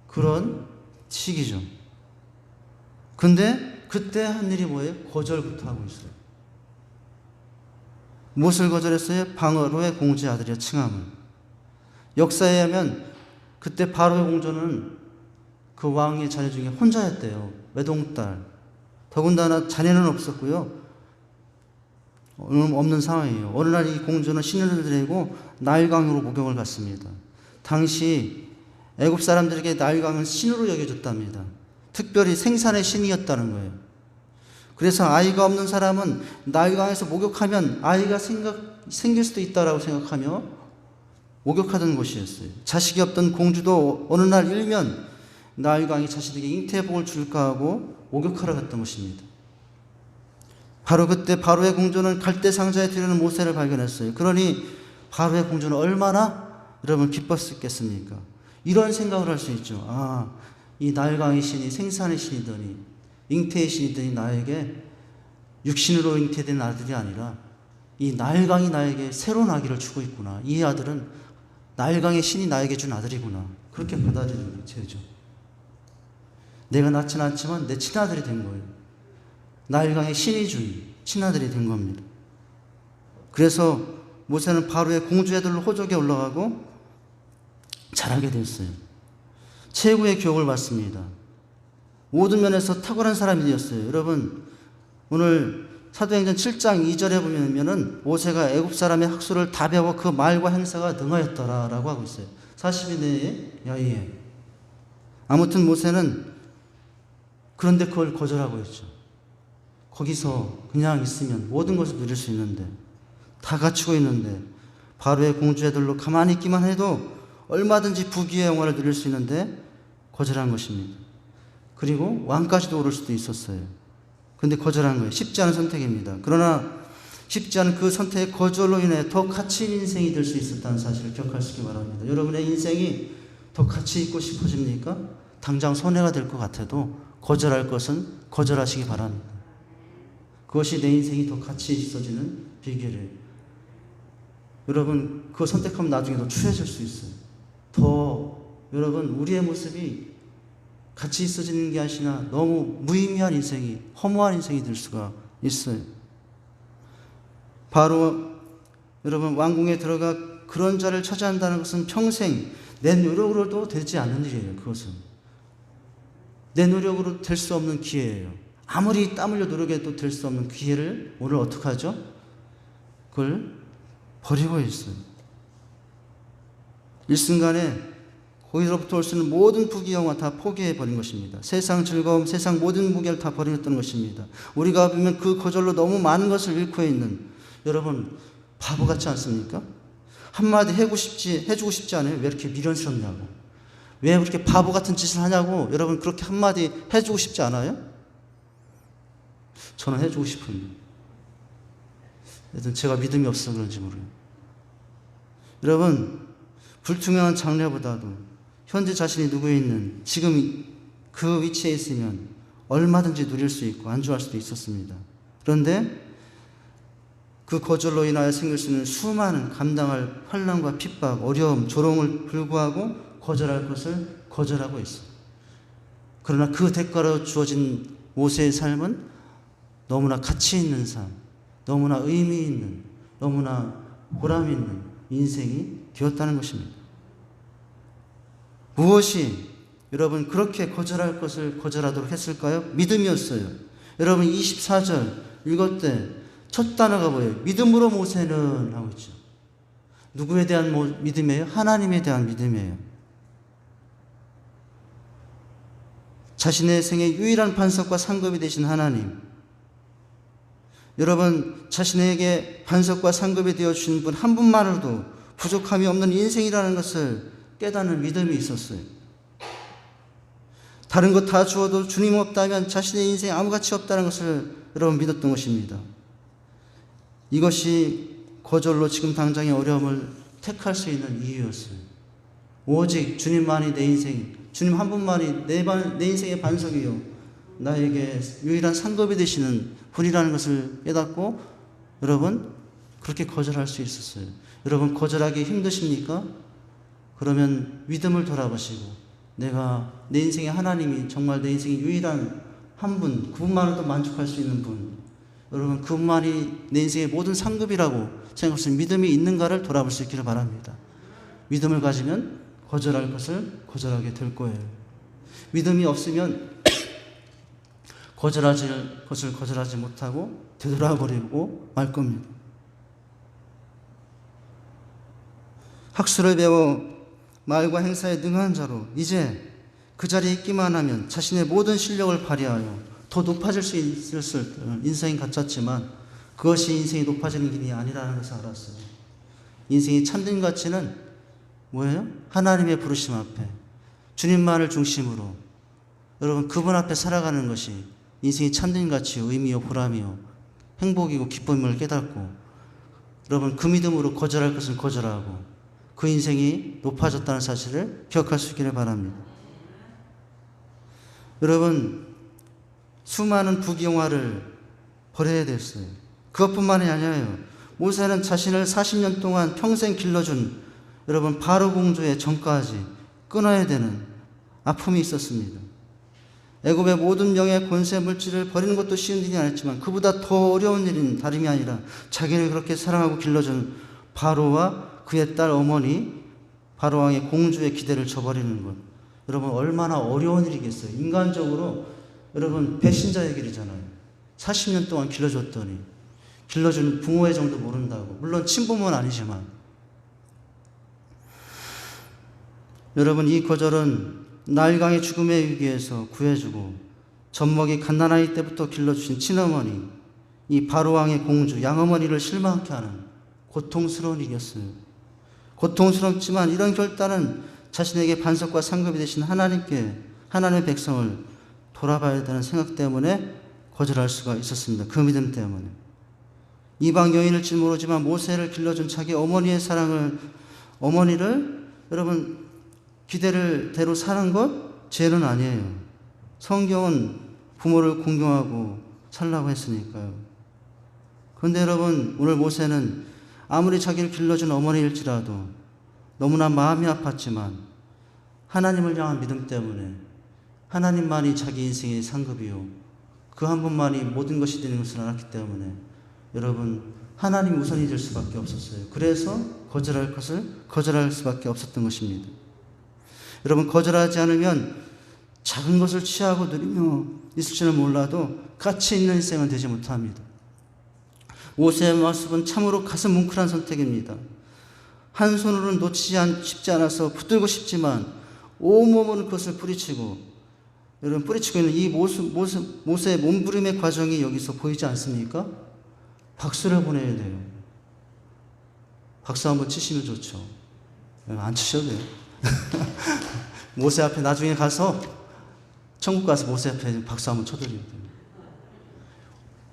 그런 시기죠. 근데 그때 한 일이 뭐예요? 거절부터 하고 있어요. 무엇을 거절했어요? 바로의 공주의 아들이여 칭함을. 역사에 의하면 그때 바로의 공주는 그 왕의 자녀 중에 혼자였대요. 외동딸. 더군다나 자녀는 없었고요. 없는 상황이에요. 어느 날 이 공주는 신을 들고 나일강으로 목욕을 갔습니다. 당시 애굽 사람들에게 나일강은 신으로 여겨졌답니다. 특별히 생산의 신이었다는 거예요. 그래서 아이가 없는 사람은 나일강에서 목욕하면 아이가 생길 수도 있다라고 생각하며 목욕하던 곳이었어요. 자식이 없던 공주도 어느 날 일면 나일강이 자신에게 잉태복을 줄까 하고 목욕하러 갔던 것입니다. 바로 그때 바로의 공주는 갈대 상자에 들여놓은 모세를 발견했어요. 그러니 바로의 공주는 얼마나 여러분 기뻤겠습니까? 이런 생각을 할 수 있죠. 아, 이 나일강의 신이 생산의 신이더니 잉태의 신이더니 나에게 육신으로 잉태된 아들이 아니라 이 나일강이 나에게 새로운 아기를 주고 있구나. 이 아들은 나일강의 신이 나에게 준 아들이구나. 그렇게 받아들이는 거죠. 내가 낳지는 않지만 내 친아들이 된 거예요. 나일강의 신이 준 친아들이 된 겁니다. 그래서 모세는 바로의 공주 애들로 호적에 올라가고 자라게 됐어요. 최고의 교육을 받습니다. 모든 면에서 탁월한 사람이 되었어요. 여러분, 오늘 사도행전 7장 2절에 보면은 모세가 애굽 사람의 학술을 다 배워 그 말과 행사가 능하였더라라고 하고 있어요. 40일 내에 야위에. 아무튼 모세는 그런데 그걸 거절하고 있죠. 거기서 그냥 있으면 모든 것을 누릴 수 있는데, 다 갖추고 있는데, 바로의 공주 애들로 가만히 있기만 해도 얼마든지 부귀의 영화를 누릴 수 있는데 거절한 것입니다. 그리고 왕까지도 오를 수도 있었어요. 그런데 거절한 거예요. 쉽지 않은 선택입니다. 그러나 쉽지 않은 그 선택의 거절로 인해 더 가치 있는 인생이 될 수 있었다는 사실을 기억할 수 있기 바랍니다. 여러분의 인생이 더 가치 있고 싶어집니까? 당장 손해가 될 것 같아도 거절할 것은 거절하시기 바랍니다. 그것이 내 인생이 더 가치 있어지는 비결이에요. 여러분, 그거 선택하면 나중에 더 추해질 수 있어요. 여러분, 우리의 모습이 가치 있어지는 게 아니라 너무 무의미한 인생이, 허무한 인생이 될 수가 있어요. 바로 여러분, 왕궁에 들어가 그런 자를 차지한다는 것은 평생 내 노력으로도 되지 않는 일이에요. 그것은 내 노력으로 될 수 없는 기회예요. 아무리 땀 흘려 노력해도 될 수 없는 기회를 오늘 어떻게 하죠? 그걸 버리고 있어요. 일순간에 거기로부터 올 수 있는 모든 부귀영화 다 포기해버린 것입니다. 세상 즐거움, 세상 모든 무게를 다 버렸던 것입니다. 우리가 보면 그 거절로 너무 많은 것을 잃고 있는, 여러분, 바보 같지 않습니까? 한마디 해주고 싶지 않아요? 왜 이렇게 미련스럽냐고. 왜 그렇게 바보 같은 짓을 하냐고. 여러분, 그렇게 한마디 해주고 싶지 않아요? 저는 해주고 싶은데. 여튼 제가 믿음이 없어서 그런지 모르겠어요. 여러분, 불투명한 장래보다도 현재 자신이 누구에 있는, 지금 그 위치에 있으면 얼마든지 누릴 수 있고 안주할 수도 있었습니다. 그런데 그 거절로 인하여 생길 수 있는 수많은 감당할 환난과 핍박, 어려움, 조롱을 불구하고 거절할 것을 거절하고 있어요. 그러나 그 대가로 주어진 모세의 삶은 너무나 가치 있는 삶, 너무나 의미 있는, 너무나 보람 있는 인생이 되었다는 것입니다. 무엇이 여러분 그렇게 거절할 것을 거절하도록 했을까요? 믿음이었어요. 여러분 24절 읽을 때 첫 단어가 뭐예요? 믿음으로 모세는 하고 있죠. 누구에 대한 믿음이에요? 하나님에 대한 믿음이에요. 자신의 생의 유일한 반석과 상급이 되신 하나님. 여러분, 자신에게 반석과 상급이 되어주신 분 한 분만으로도 부족함이 없는 인생이라는 것을 깨닫는 믿음이 있었어요. 다른 것 다 주어도 주님 없다면 자신의 인생에 아무 가치 없다는 것을 여러분 믿었던 것입니다. 이것이 거절로 지금 당장의 어려움을 택할 수 있는 이유였어요. 오직 주님만이 내 인생, 주님 한 분만이 내 인생의 반석이요, 나에게 유일한 상급이 되시는 분이라는 것을 깨닫고 여러분 그렇게 거절할 수 있었어요. 여러분 거절하기 힘드십니까? 그러면 믿음을 돌아보시고 내가 내 인생의 하나님이 정말 내 인생의 유일한 한 분, 그분만으로도 만족할 수 있는 분, 여러분 그분만이 내 인생의 모든 상급이라고 생각하시는 믿음이 있는가를 돌아볼 수 있기를 바랍니다. 믿음을 가지면 거절할 것을 거절하게 될 거예요. 믿음이 없으면 거절할 것을 거절하지 못하고 되돌아버리고 말 겁니다. 학술을 배워 말과 행사에 능한 자로 이제 그 자리에 있기만 하면 자신의 모든 실력을 발휘하여 더 높아질 수 있을 인생이 같았지만 그것이 인생이 높아지는 길이 아니라는 것을 알았어요. 인생의 참된 가치는 뭐예요? 하나님의 부르심 앞에 주님만을 중심으로 여러분 그분 앞에 살아가는 것이 인생의 참된 가치요, 의미요, 보람이요, 행복이고 기쁨을 깨닫고 여러분 그 믿음으로 거절할 것은 거절하고 그 인생이 높아졌다는 사실을 기억할 수 있기를 바랍니다. 여러분 수많은 부귀영화를 버려야 됐어요. 그것뿐만이 아니에요. 모세는 자신을 40년 동안 평생 길러준 여러분 바로 공주의 전까지 끊어야 되는 아픔이 있었습니다. 애굽의 모든 명예, 권세, 물질을 버리는 것도 쉬운 일이 아니었지만 그보다 더 어려운 일은 다름이 아니라 자기를 그렇게 사랑하고 길러준 바로와 그의 딸 어머니 바로왕의 공주의 기대를 저버리는 것. 여러분 얼마나 어려운 일이겠어요. 인간적으로 여러분 배신자의 길이잖아요. 40년 동안 길러줬더니 길러준 부모의 정도 모른다고. 물론 친부모는 아니지만 여러분 이 거절은 나일강의 죽음의 위기에서 구해주고 젖먹이 갓난아이 때부터 길러주신 친어머니 이 바로왕의 공주 양어머니를 실망케 하는 고통스러운 일이었어요. 고통스럽지만 이런 결단은 자신에게 반석과 상급이 되신 하나님께 하나님의 백성을 돌아봐야 되는 생각 때문에 거절할 수가 있었습니다. 그 믿음 때문에. 이방 여인일지 모르지만 모세를 길러준 자기 어머니의 사랑을 어머니를 여러분 기대를 대로 사는 것 죄는 아니에요. 성경은 부모를 공경하고 살라고 했으니까요. 그런데 여러분 오늘 모세는 아무리 자기를 길러준 어머니일지라도 너무나 마음이 아팠지만 하나님을 향한 믿음 때문에 하나님만이 자기 인생의 상급이요 그 한 분만이 모든 것이 되는 것을 알았기 때문에 여러분 하나님 우선이 될 수밖에 없었어요. 그래서 거절할 수밖에 없었던 것입니다. 여러분 거절하지 않으면 작은 것을 취하고 누리며 있을지는 몰라도 가치 있는 인생은 되지 못합니다. 모세의 모습은 참으로 가슴 뭉클한 선택입니다. 한 손으로는 놓치지 쉽지 않아서 붙들고 싶지만 온몸으로 그것을 뿌리치고 여러분 뿌리치고 있는 이 모세의 몸부림의 과정이 여기서 보이지 않습니까? 박수를 보내야 돼요. 박수 한번 치시면 좋죠. 안 치셔도 돼요. 모세 앞에 나중에 가서 천국 가서 모세 앞에 박수 한번 쳐드려야 돼요.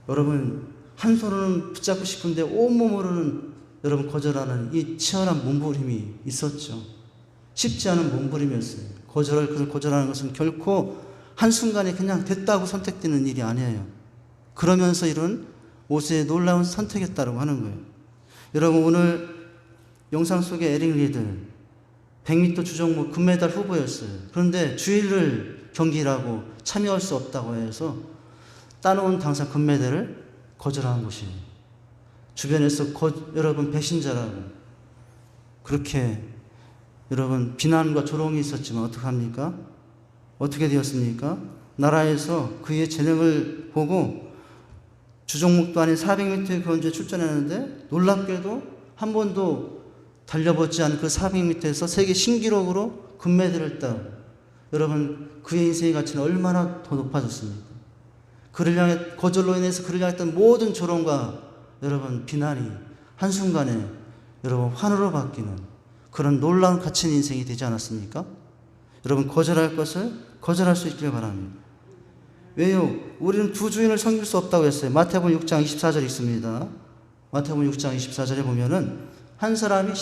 여러분 한 손으로는 붙잡고 싶은데 온몸으로는 여러분 거절하는 이 치열한 몸부림이 있었죠. 쉽지 않은 몸부림이었어요. 거절하는 것은 결코 한순간에 그냥 됐다고 선택되는 일이 아니에요. 그러면서 이런 모세의 놀라운 선택이었다고 하는 거예요. 여러분 오늘 영상 속의 에릭 리들 100m 주종목 금메달 후보였어요. 그런데 주일을 경기라고 참여할 수 없다고 해서 따놓은 당사 금메달을 거절한 것이에요. 주변에서 여러분 배신자라고 그렇게 여러분 비난과 조롱이 있었지만 어떡합니까? 어떻게 되었습니까? 나라에서 그의 재능을 보고 주종목도 아닌 400m의 건조에 출전했는데 놀랍게도 한 번도 달려보지 않은 그 400m에서 세계 신기록으로 금메달을 따. 여러분 그의 인생의 가치는 얼마나 더 높아졌습니까? 그를 향해 거절로 인해서 그를 향했던 모든 조롱과 여러분 비난이 한순간에 여러분 환호로 바뀌는 그런 놀라운 가치 있는 인생이 되지 않았습니까? 여러분 거절할 것을 거절할 수 있기를 바랍니다. 왜요? 우리는 두 주인을 섬길 수 없다고 했어요. 마태복음 6장 24절 있습니다. 마태복음 6장 24절에 보면은 한 사람이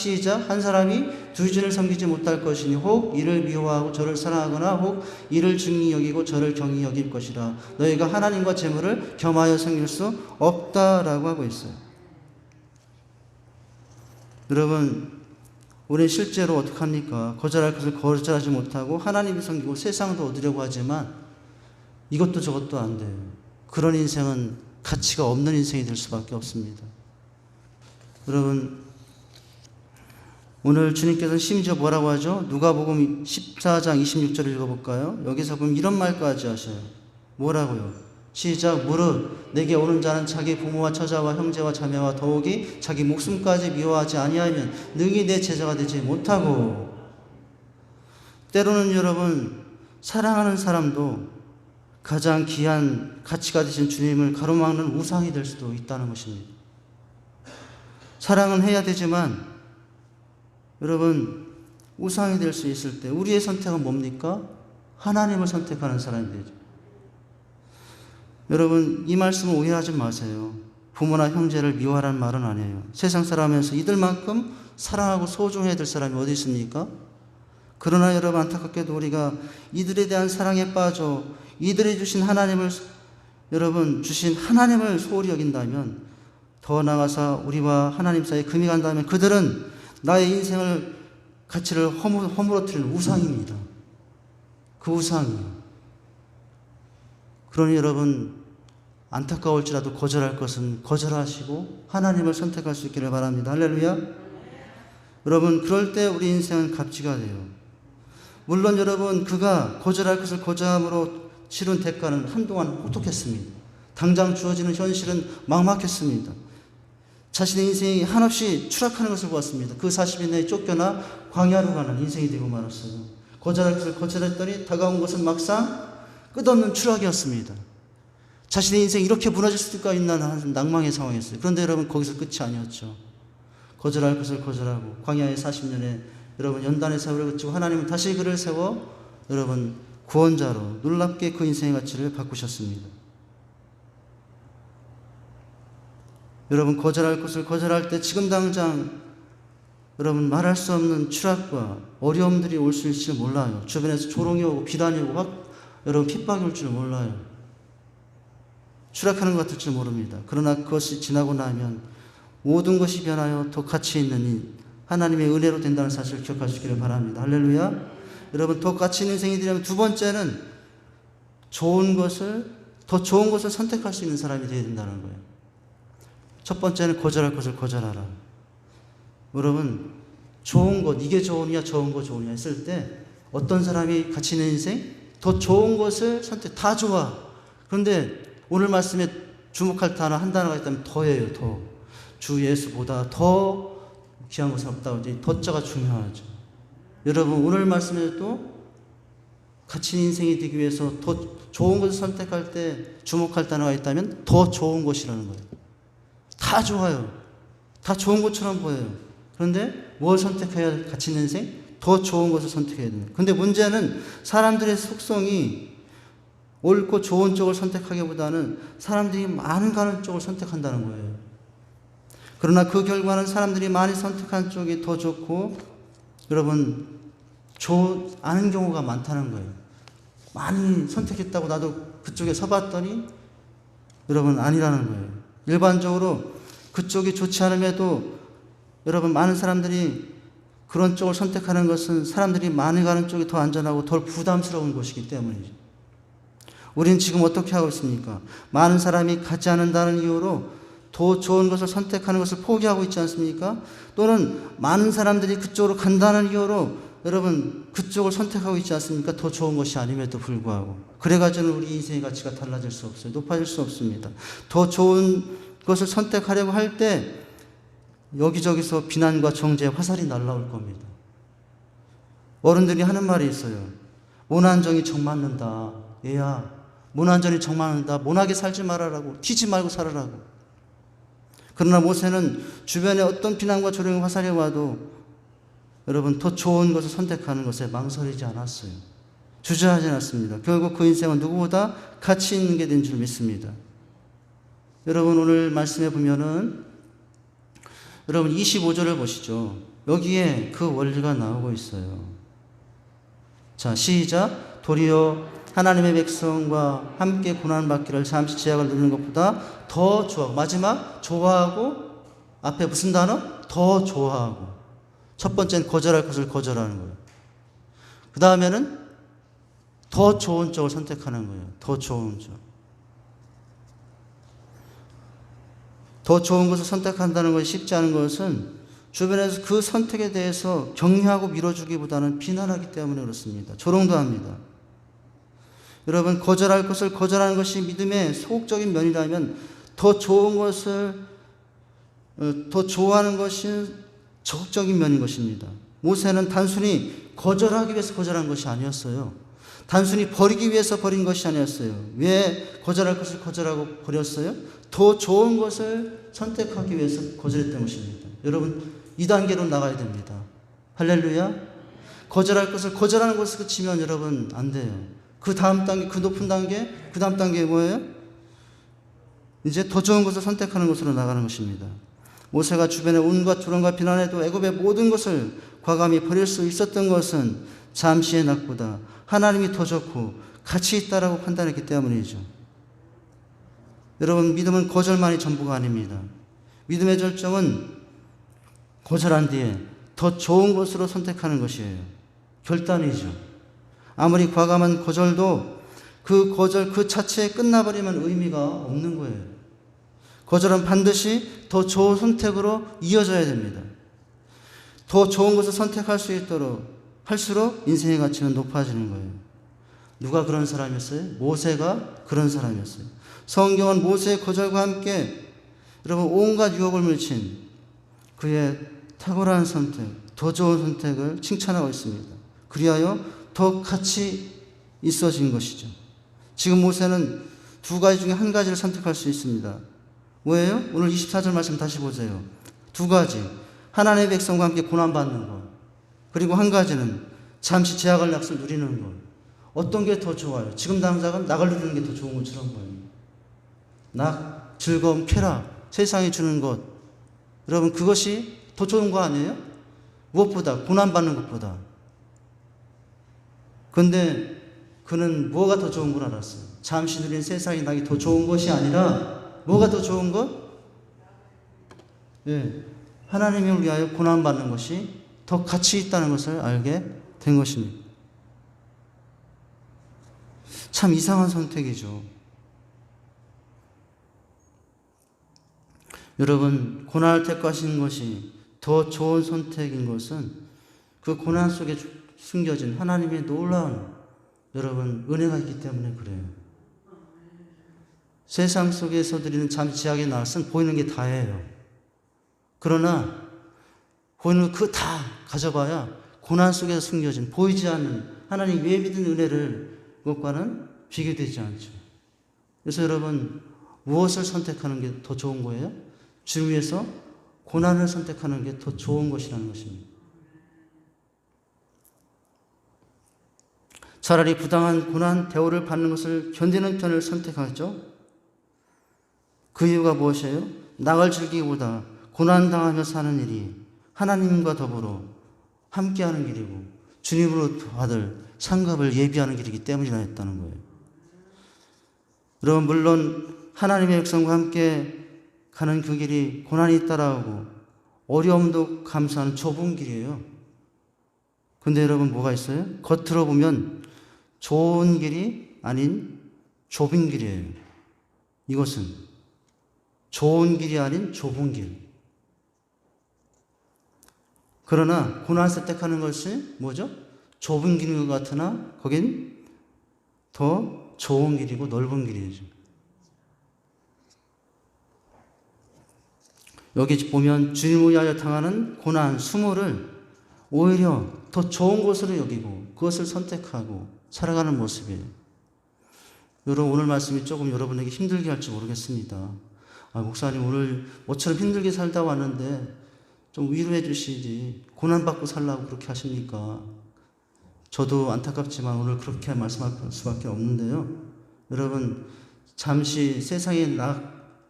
두 주인을 섬기지 못할 것이니 혹 이를 미워하고 저를 사랑하거나 혹 이를 중히 여기고 저를 경히 여길 것이라. 너희가 하나님과 재물을 겸하여 섬길 수 없다라고 하고 있어요. 여러분 우리는 실제로 어떡합니까? 거절할 것을 거절하지 못하고 하나님을 섬기고 세상도 얻으려고 하지만 이것도 저것도 안 돼요. 그런 인생은 가치가 없는 인생이 될 수밖에 없습니다. 여러분 오늘 주님께서는 심지어 뭐라고 하죠? 누가복음 14장 26절을 읽어볼까요? 여기서 보면 이런 말까지 하셔요. 뭐라고요? 시작. 무릇 내게 오는 자는 자기 부모와 처자와 형제와 자매와 더욱이 자기 목숨까지 미워하지 아니하면 능히 내 제자가 되지 못하고. 때로는 여러분 사랑하는 사람도 가장 귀한 가치가 되신 주님을 가로막는 우상이 될 수도 있다는 것입니다. 사랑은 해야 되지만 여러분, 우상이 될 수 있을 때 우리의 선택은 뭡니까? 하나님을 선택하는 사람이 되죠. 여러분, 이 말씀을 오해하지 마세요. 부모나 형제를 미워하라는 말은 아니에요. 세상 사람에서 이들만큼 사랑하고 소중해야 될 사람이 어디 있습니까? 그러나 여러분, 안타깝게도 우리가 이들에 대한 사랑에 빠져 이들이 주신 하나님을, 여러분 주신 하나님을 소홀히 여긴다면, 더 나아가서 우리와 하나님 사이에 금이 간다면 그들은 나의 인생을 가치를 허물어뜨리는 우상입니다. 그 우상이에요. 그러니 여러분, 안타까울지라도 거절할 것은 거절하시고 하나님을 선택할 수 있기를 바랍니다. 할렐루야. 여러분, 그럴 때 우리 인생은 값지가 돼요. 물론 여러분, 그가 거절할 것을 거절함으로 치른 대가는 한동안 혹독했습니다. 당장 주어지는 현실은 막막했습니다. 자신의 인생이 한없이 추락하는 것을 보았습니다. 그 40일 내에 쫓겨나 광야로 가는 인생이 되고 말았어요. 거절할 것을 거절했더니 다가온 것은 막상 끝없는 추락이었습니다. 자신의 인생이 이렇게 무너질 수가 있나 하는 낭망의 상황이었어요. 그런데 여러분, 거기서 끝이 아니었죠. 거절할 것을 거절하고 광야의 40년에 여러분 연단의 세월을 그치고 하나님은 다시 그를 세워 여러분 구원자로 놀랍게 그 인생의 가치를 바꾸셨습니다. 여러분, 거절할 것을 거절할 때 지금 당장 여러분 말할 수 없는 추락과 어려움들이 올 수 있을지 몰라요. 주변에서 조롱이 오고 비난이 오고 여러분 핍박이 올 줄 몰라요. 추락하는 것 같을 줄 모릅니다. 그러나 그것이 지나고 나면 모든 것이 변하여 더 가치 있는 하나님의 은혜로 된다는 사실을 기억하시기를 바랍니다. 할렐루야. 여러분, 더 가치 있는 인생이 되려면 두 번째는 더 좋은 것을 선택할 수 있는 사람이 되어야 된다는 거예요. 첫 번째는 거절할 것을 거절하라. 여러분, 좋은 것, 이게 좋으냐 좋은 거 좋으냐 했을 때 어떤 사람이 가치 있는 인생? 더 좋은 것을 다 좋아. 그런데 오늘 말씀에 주목할 단어 한 단어가 있다면 더예요. 더. 주 예수보다 더 귀한 것은 없다고. 이제 더자가 중요하죠. 여러분, 오늘 말씀에도 가치 있는 인생이 되기 위해서 더 좋은 것을 선택할 때 주목할 단어가 있다면 더 좋은 것이라는 거예요. 다 좋아요. 다 좋은 것처럼 보여요. 그런데 뭘 선택해야 가치 있는 인생? 더 좋은 것을 선택해야 됩니다. 그런데 문제는 사람들의 속성이 옳고 좋은 쪽을 선택하기보다는 사람들이 많이 가는 쪽을 선택한다는 거예요. 그러나 그 결과는 사람들이 많이 선택한 쪽이 더 좋고 여러분 아는 경우가 많다는 거예요. 많이 선택했다고 나도 그쪽에 서봤더니 여러분 아니라는 거예요. 일반적으로 그쪽이 좋지 않음에도 여러분 많은 사람들이 그런 쪽을 선택하는 것은 사람들이 많이 가는 쪽이 더 안전하고 덜 부담스러운 것이기 때문이죠. 우리는 지금 어떻게 하고 있습니까? 많은 사람이 가지 않는다는 이유로 더 좋은 것을 선택하는 것을 포기하고 있지 않습니까? 또는 많은 사람들이 그쪽으로 간다는 이유로 여러분 그쪽을 선택하고 있지 않습니까? 더 좋은 것이 아님에도 불구하고. 그래가지고는 우리 인생의 가치가 달라질 수 없어요. 높아질 수 없습니다. 더 좋은 것을 선택하려고 할 때 여기저기서 비난과 정죄의 화살이 날라올 겁니다. 어른들이 하는 말이 있어요. 모난정이 정 맞는다. 얘야, 모난정이 정 맞는다. 모나게 살지 말아라고. 튀지 말고 살아라고. 그러나 모세는 주변에 어떤 비난과 조롱의 화살이 와도 여러분 더 좋은 것을 선택하는 것에 망설이지 않았어요. 주저하지 않았습니다. 결국 그 인생은 누구보다 가치 있는 게 된 줄 믿습니다. 여러분 오늘 말씀해 보면은 여러분 25절을 보시죠. 여기에 그 원리가 나오고 있어요. 자, 시작. 도리어 하나님의 백성과 함께 고난받기를 잠시 제약을 누리는 것보다 더 좋아하고, 마지막 좋아하고, 앞에 무슨 단어? 더 좋아하고. 첫 번째는 거절할 것을 거절하는 거예요. 그 다음에는 더 좋은 쪽을 선택하는 거예요. 더 좋은 쪽. 더 좋은 것을 선택한다는 것이 쉽지 않은 것은 주변에서 그 선택에 대해서 격려하고 밀어주기보다는 비난하기 때문에 그렇습니다. 조롱도 합니다. 여러분, 거절할 것을 거절하는 것이 믿음의 소극적인 면이라면 더 좋은 것을 더 좋아하는 것이 적극적인 면인 것입니다. 모세는 단순히 거절하기 위해서 거절한 것이 아니었어요. 단순히 버리기 위해서 버린 것이 아니었어요. 왜 거절할 것을 거절하고 버렸어요? 더 좋은 것을 선택하기 위해서 거절했던 것입니다. 여러분, 2단계로 나가야 됩니다. 할렐루야. 거절할 것을 거절하는 것을 그치면 여러분 안 돼요. 그 다음 단계, 그 높은 단계, 그 다음 단계 뭐예요? 이제 더 좋은 것을 선택하는 것으로 나가는 것입니다. 모세가 주변에 온갖 조롱과 비난에도 애굽의 모든 것을 과감히 버릴 수 있었던 것은 잠시의 낙보다 하나님이 더 좋고 가치 있다라고 판단했기 때문이죠. 여러분, 믿음은 거절만이 전부가 아닙니다. 믿음의 절정은 거절한 뒤에 더 좋은 것으로 선택하는 것이에요. 결단이죠. 아무리 과감한 거절도 그 거절 그 자체에 끝나버리면 의미가 없는 거예요. 거절은 반드시 더 좋은 선택으로 이어져야 됩니다. 더 좋은 것을 선택할 수 있도록 할수록 인생의 가치는 높아지는 거예요. 누가 그런 사람이었어요? 모세가 그런 사람이었어요. 성경은 모세의 거절과 함께 여러분 온갖 유혹을 물친 그의 탁월한 선택, 더 좋은 선택을 칭찬하고 있습니다. 그리하여 더 가치 있어진 것이죠. 지금 모세는 두 가지 중에 한 가지를 선택할 수 있습니다. 뭐예요? 오늘 24절 말씀 다시 보세요. 두 가지. 하나님의 백성과 함께 고난받는 것. 그리고 한 가지는 잠시 제약을 낙을 누리는 것. 어떤 게 더 좋아요? 지금 당장은 낙을 누리는 게 더 좋은 것처럼 보여요. 낙, 즐거움, 쾌락, 세상이 주는 것. 여러분, 그것이 더 좋은 거 아니에요? 무엇보다, 고난받는 것보다. 근데 그는 뭐가 더 좋은 걸 알았어요? 잠시 누린 세상의 낙이 더 좋은 것이 아니라 뭐가 더 좋은 것? 예, 하나님을 위하여 고난받는 것이 더 가치 있다는 것을 알게 된 것입니다. 참 이상한 선택이죠. 여러분, 고난을 택하신 것이 더 좋은 선택인 것은 그 고난 속에 숨겨진 하나님의 놀라운 여러분 은혜가 있기 때문에 그래요. 세상 속에서 드리는 잠시하게 나왔은 보이는 게 다예요. 그러나 보이는 그 다 가져봐야 고난 속에서 숨겨진 보이지 않는 하나님 외에 믿은 은혜를 그것과는 비교되지 않죠. 그래서 여러분, 무엇을 선택하는 게 더 좋은 거예요? 주를 위해서 고난을 선택하는 게 더 좋은 것이라는 것입니다. 차라리 부당한 고난, 대우를 받는 것을 견디는 편을 선택하죠. 그 이유가 무엇이에요? 낙을 즐기기보다 고난당하며 사는 일이 하나님과 더불어 함께하는 길이고 주님으로 받을 상급을 예비하는 길이기 때문이라 했다는 거예요. 여러분, 물론 하나님의 백성과 함께 가는 그 길이 고난이 있다라고 어려움도 감수하는 좁은 길이에요. 근데 여러분, 뭐가 있어요? 겉으로 보면 좋은 길이 아닌 좁은 길이에요. 이것은 좋은 길이 아닌 좁은 길. 그러나 고난을 선택하는 것이 뭐죠? 좁은 길인 것 같으나 거긴 더 좋은 길이고 넓은 길이죠. 여기 보면 주님을 위하여 당하는 고난, 수모를 오히려 더 좋은 것으로 여기고 그것을 선택하고 살아가는 모습이에요. 여러분, 오늘 말씀이 조금 여러분에게 힘들게 할지 모르겠습니다. 목사님, 오늘 모처럼 힘들게 살다 왔는데 좀 위로해 주시지 고난받고 살라고 그렇게 하십니까? 저도 안타깝지만 오늘 그렇게 말씀할 수밖에 없는데요. 여러분, 잠시 세상의 낙을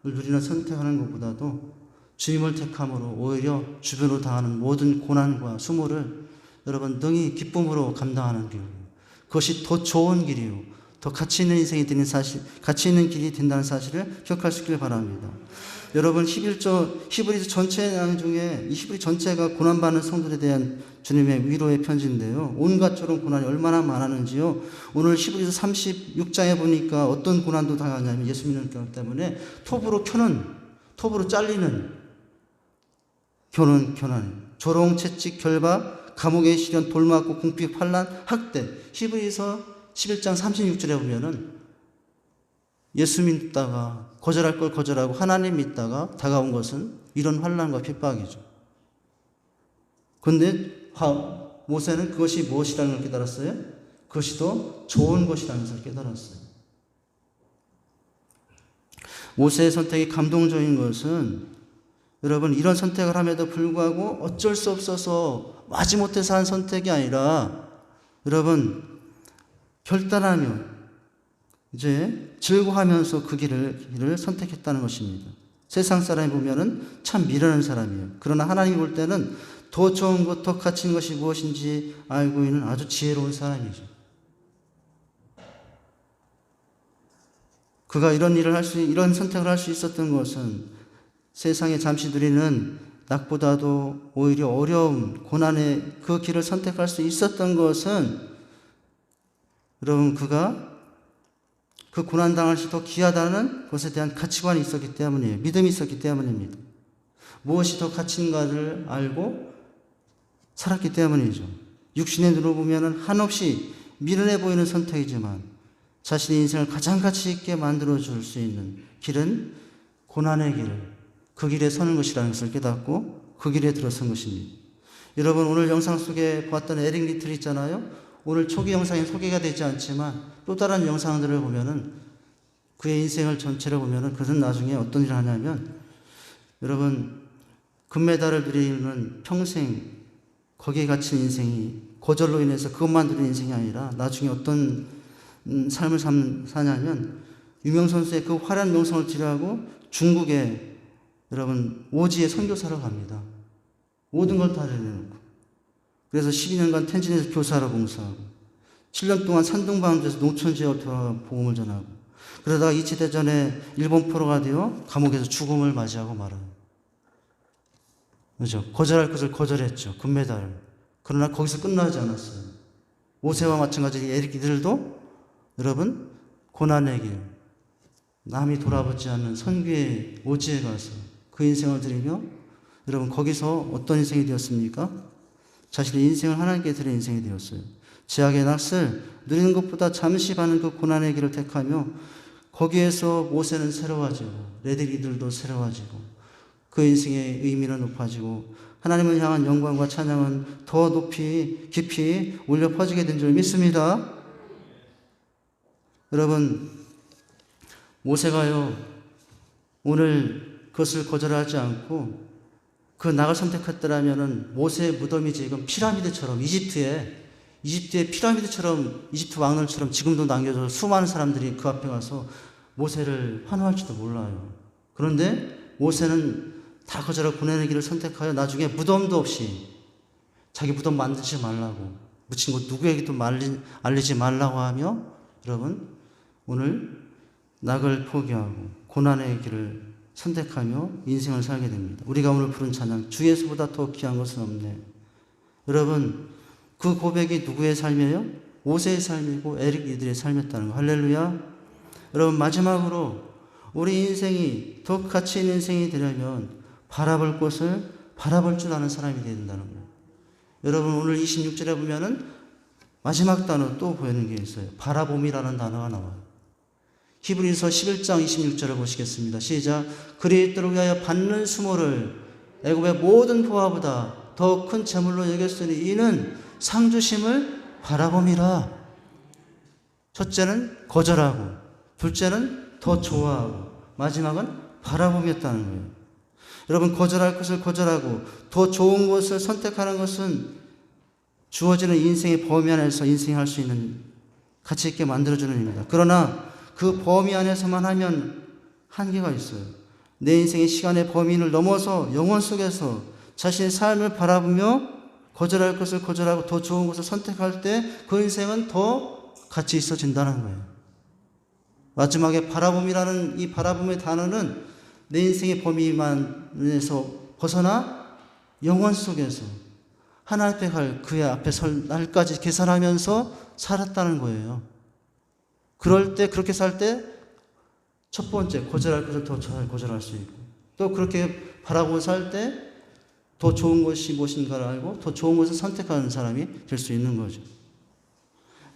누리는 선택하는 것보다도 주님을 택함으로 오히려 주변으로 당하는 모든 고난과 수모를 여러분 능히 기쁨으로 감당하는 길, 그것이 더 좋은 길이요, 더 가치 있는 인생이 되는 사실, 가치 있는 길이 된다는 사실을 기억할 수 있길 바랍니다. 여러분, 히브리서 전체 낭 중에 이 히브리 전체가 고난받는 성도들에 대한 주님의 위로의 편지인데요. 온갖 저런 고난이 얼마나 많았는지요. 오늘 히브리서 36장에 보니까 어떤 고난도 당하냐면 예수 믿는 것 때문에 톱으로 잘리는 교난, 조롱, 채찍, 결박, 감옥에 실현, 돌맞고 궁핍, 환난, 학대. 히브리서 11장 36절에 보면은 예수 믿다가 거절할 걸 거절하고 하나님 믿다가 다가온 것은 이런 환난과 핍박이죠. 그런데 모세는 그것이 무엇이라는 걸 깨달았어요? 그것이 더 좋은 것이라는 것을 깨달았어요. 모세의 선택이 감동적인 것은 여러분 이런 선택을 함에도 불구하고 어쩔 수 없어서 마지못해서 한 선택이 아니라 여러분 결단하며 이제 즐거워하면서 그 길을 선택했다는 것입니다. 세상 사람이 보면은 참 미련한 사람이에요. 그러나 하나님이 볼 때는 더 좋은 것, 더 가치 있는 것이 무엇인지 알고 있는 아주 지혜로운 사람이죠. 그가 이런 선택을 할 수 있었던 것은 세상에 잠시 누리는 낙보다도 오히려 어려움, 고난의 그 길을 선택할 수 있었던 것은 여러분 그가 그 고난당할 시 더 귀하다는 것에 대한 가치관이 있었기 때문이에요. 믿음이 있었기 때문입니다. 무엇이 더 가치인가를 알고 살았기 때문이죠. 육신의 눈으로 보면 한없이 미련해 보이는 선택이지만 자신의 인생을 가장 가치 있게 만들어줄 수 있는 길은 고난의 길, 그 길에 서는 것이라는 것을 깨닫고 그 길에 들어선 것입니다. 여러분 오늘 영상 속에 봤던 에릭 리틀 있잖아요. 오늘 초기 영상에 소개가 되지 않지만 또 다른 영상들을 보면은 그의 인생을 전체를 보면은 그는 나중에 어떤 일을 하냐면 여러분 금메달을 누리는 평생 거기에 갇힌 인생이 거절로 인해서 그것만 누린 인생이 아니라 나중에 어떤 삶을 사냐면 유명 선수의 그 화려한 명성을 뒤로하고 중국에 여러분 오지에 선교사로 갑니다. 모든 걸 다 내려놓고 그래서 12년간 텐진에서 교사로 봉사하고 7년 동안 산둥방주에서 농촌지역 돌아가 복음을 전하고 그러다가 2차 대전에 일본 포로가 되어 감옥에서 죽음을 맞이하고 말아요. 그렇죠? 거절할 것을 거절했죠. 금메달을. 그러나 거기서 끝나지 않았어요. 모세와 마찬가지로 에릭 이들도 여러분 고난의 길, 남이 돌아보지 않는 선교의 오지에 가서 그 인생을 드리며 여러분 거기서 어떤 인생이 되었습니까? 자신의 인생을 하나님께 드린 인생이 되었어요. 제약의 낯을 누리는 것보다 잠시 가는 그 고난의 길을 택하며 거기에서 모세는 새로워지고 에릭 이들도 새로워지고 그 인생의 의미는 높아지고 하나님을 향한 영광과 찬양은 더 높이 깊이 울려 퍼지게 된 줄 믿습니다. 여러분 모세가요 오늘 그것을 거절하지 않고 그 낙을 선택했더라면은 모세의 무덤이지 이건 피라미드처럼 이집트의 피라미드처럼 이집트 왕들처럼 지금도 남겨져 수많은 사람들이 그 앞에 가서 모세를 환호할지도 몰라요. 그런데 모세는 다 거절하고 고난의 길을 선택하여 나중에 무덤도 없이 자기 무덤 만들지 말라고 묻힌 것 누구에게도 알리지 말라고 하며 여러분 오늘 낙을 포기하고 고난의 길을 선택하며 인생을 살게 됩니다. 우리가 오늘 부른 찬양 주 예수보다 더 귀한 것은 없네. 여러분 그 고백이 누구의 삶이에요? 모세의 삶이고 에릭 이들의 삶이었다는 거. 할렐루야. 여러분 마지막으로 우리 인생이 더 가치 있는 인생이 되려면 바라볼 곳을 바라볼 줄 아는 사람이 되어야 된다는 거예요. 여러분 오늘 26절에 보면은 마지막 단어 또 보이는 게 있어요. 바라봄이라는 단어가 나와요. 히브리서 11장 26절을 보시겠습니다. 시작. 그리스도를 위하여 받는 수모를 애굽의 모든 보화보다 더 큰 재물로 여겼으니 이는 상 주심을 바라봄이라. 첫째는 거절하고 둘째는 더 좋아하고 마지막은 바라봄이었다는 거예요. 여러분 거절할 것을 거절하고 더 좋은 것을 선택하는 것은 주어지는 인생의 범위 안에서 인생할 수 있는 가치 있게 만들어주는 일입니다. 그러나 그 범위 안에서만 하면 한계가 있어요. 내 인생의 시간의 범위를 넘어서 영혼 속에서 자신의 삶을 바라보며 거절할 것을 거절하고 더 좋은 것을 선택할 때 그 인생은 더 가치 있어진다는 거예요. 마지막에 바라봄이라는 이 바라봄의 단어는 내 인생의 범위만에서 벗어나 영혼 속에서 하나님 앞에 갈 그의 앞에 설 날까지 계산하면서 살았다는 거예요. 그럴 때 그렇게 살 때 첫 번째 거절할 것을 더 잘 거절할 수 있고 또 그렇게 바라보고 살 때 더 좋은 것이 무엇인가를 알고 더 좋은 것을 선택하는 사람이 될 수 있는 거죠.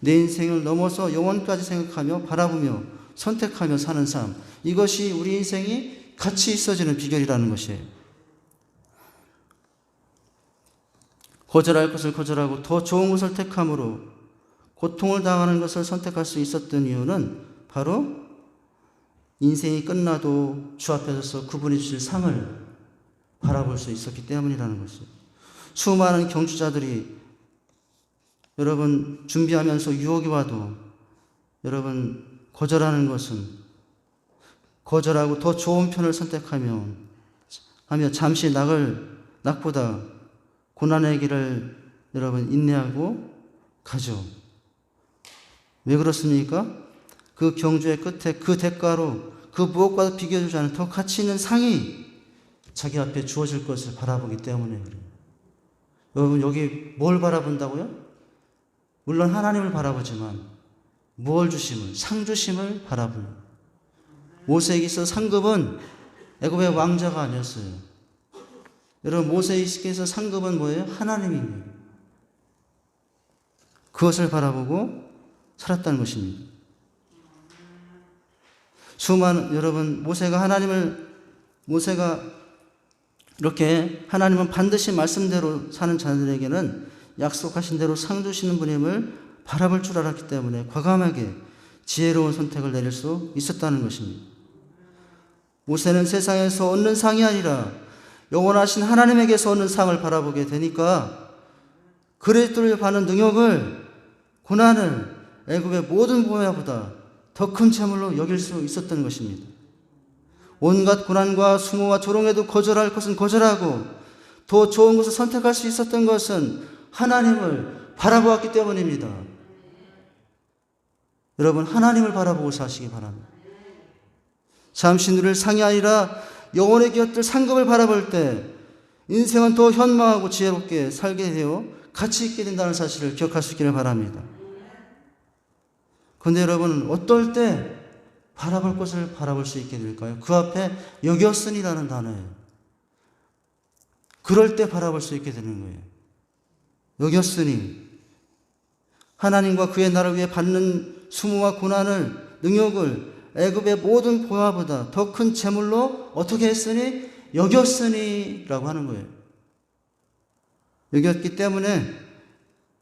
내 인생을 넘어서 영혼까지 생각하며 바라보며 선택하며 사는 삶, 이것이 우리 인생이 가치 있어지는 비결이라는 것이에요. 거절할 것을 거절하고 더 좋은 것을 택함으로 고통을 당하는 것을 선택할 수 있었던 이유는 바로 인생이 끝나도 주 앞에 서서 그분이 주실 상을 바라볼 수 있었기 때문이라는 것이죠. 수많은 경주자들이 여러분 준비하면서 유혹이 와도 여러분 거절하는 것은 거절하고 더 좋은 편을 선택하며 잠시 낙보다 고난의 길을 여러분 인내하고 가죠. 왜 그렇습니까? 그 경주의 끝에 그 대가로 그 무엇과도 비교되지 않은 더 가치 있는 상이 자기 앞에 주어질 것을 바라보기 때문에 그래요. 여러분 여기 뭘 바라본다고요? 물론 하나님을 바라보지만 무엇 주심을, 상 주심을 바라봅니다. 모세에게 있어 상급은 애굽의 왕자가 아니었어요. 여러분 모세에게 있어 상급은 뭐예요? 하나님입니다. 그것을 바라보고 살았다는 것입니다. 여러분 모세가 이렇게 하나님은 반드시 말씀대로 사는 자들에게는 약속하신 대로 상 주시는 분임을 바라볼 줄 알았기 때문에 과감하게 지혜로운 선택을 내릴 수 있었다는 것입니다. 모세는 세상에서 얻는 상이 아니라 영원하신 하나님에게서 얻는 상을 바라보게 되니까 그리스도를 받는 능력을, 고난을 애굽의 모든 보배보다 더 큰 재물로 여길 수 있었던 것입니다. 온갖 고난과 수모와 조롱에도 거절할 것은 거절하고 더 좋은 것을 선택할 수 있었던 것은 하나님을 바라보았기 때문입니다. 여러분 하나님을 바라보고 사시기 바랍니다. 잠시 누릴 상이 아니라 영원의 곁들 상급을 바라볼 때 인생은 더 현명하고 지혜롭게 살게 되어 가치 있게 된다는 사실을 기억할 수 있기를 바랍니다. 그런데 여러분 어떨 때 바라볼 것을 바라볼 수 있게 될까요? 그 앞에 여겼으니라는 단어예요. 그럴 때 바라볼 수 있게 되는 거예요. 여겼으니 하나님과 그의 나라를 위해 받는 수모와 고난을, 능욕을 애굽의 모든 보화보다 더 큰 재물로 어떻게 했으니? 여겼으니 라고 하는 거예요. 여겼기 때문에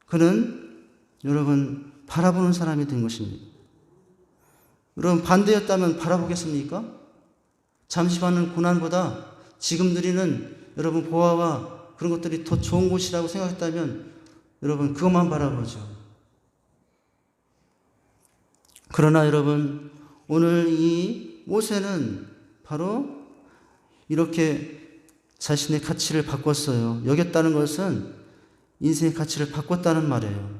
그는 여러분 바라보는 사람이 된 것입니다. 여러분 반대였다면 바라보겠습니까? 잠시 받는 고난보다 지금 누리는 여러분 보화와 그런 것들이 더 좋은 곳이라고 생각했다면 여러분 그것만 바라보죠. 그러나 여러분 오늘 이 모세는 바로 이렇게 자신의 가치를 바꿨어요. 여겼다는 것은 인생의 가치를 바꿨다는 말이에요.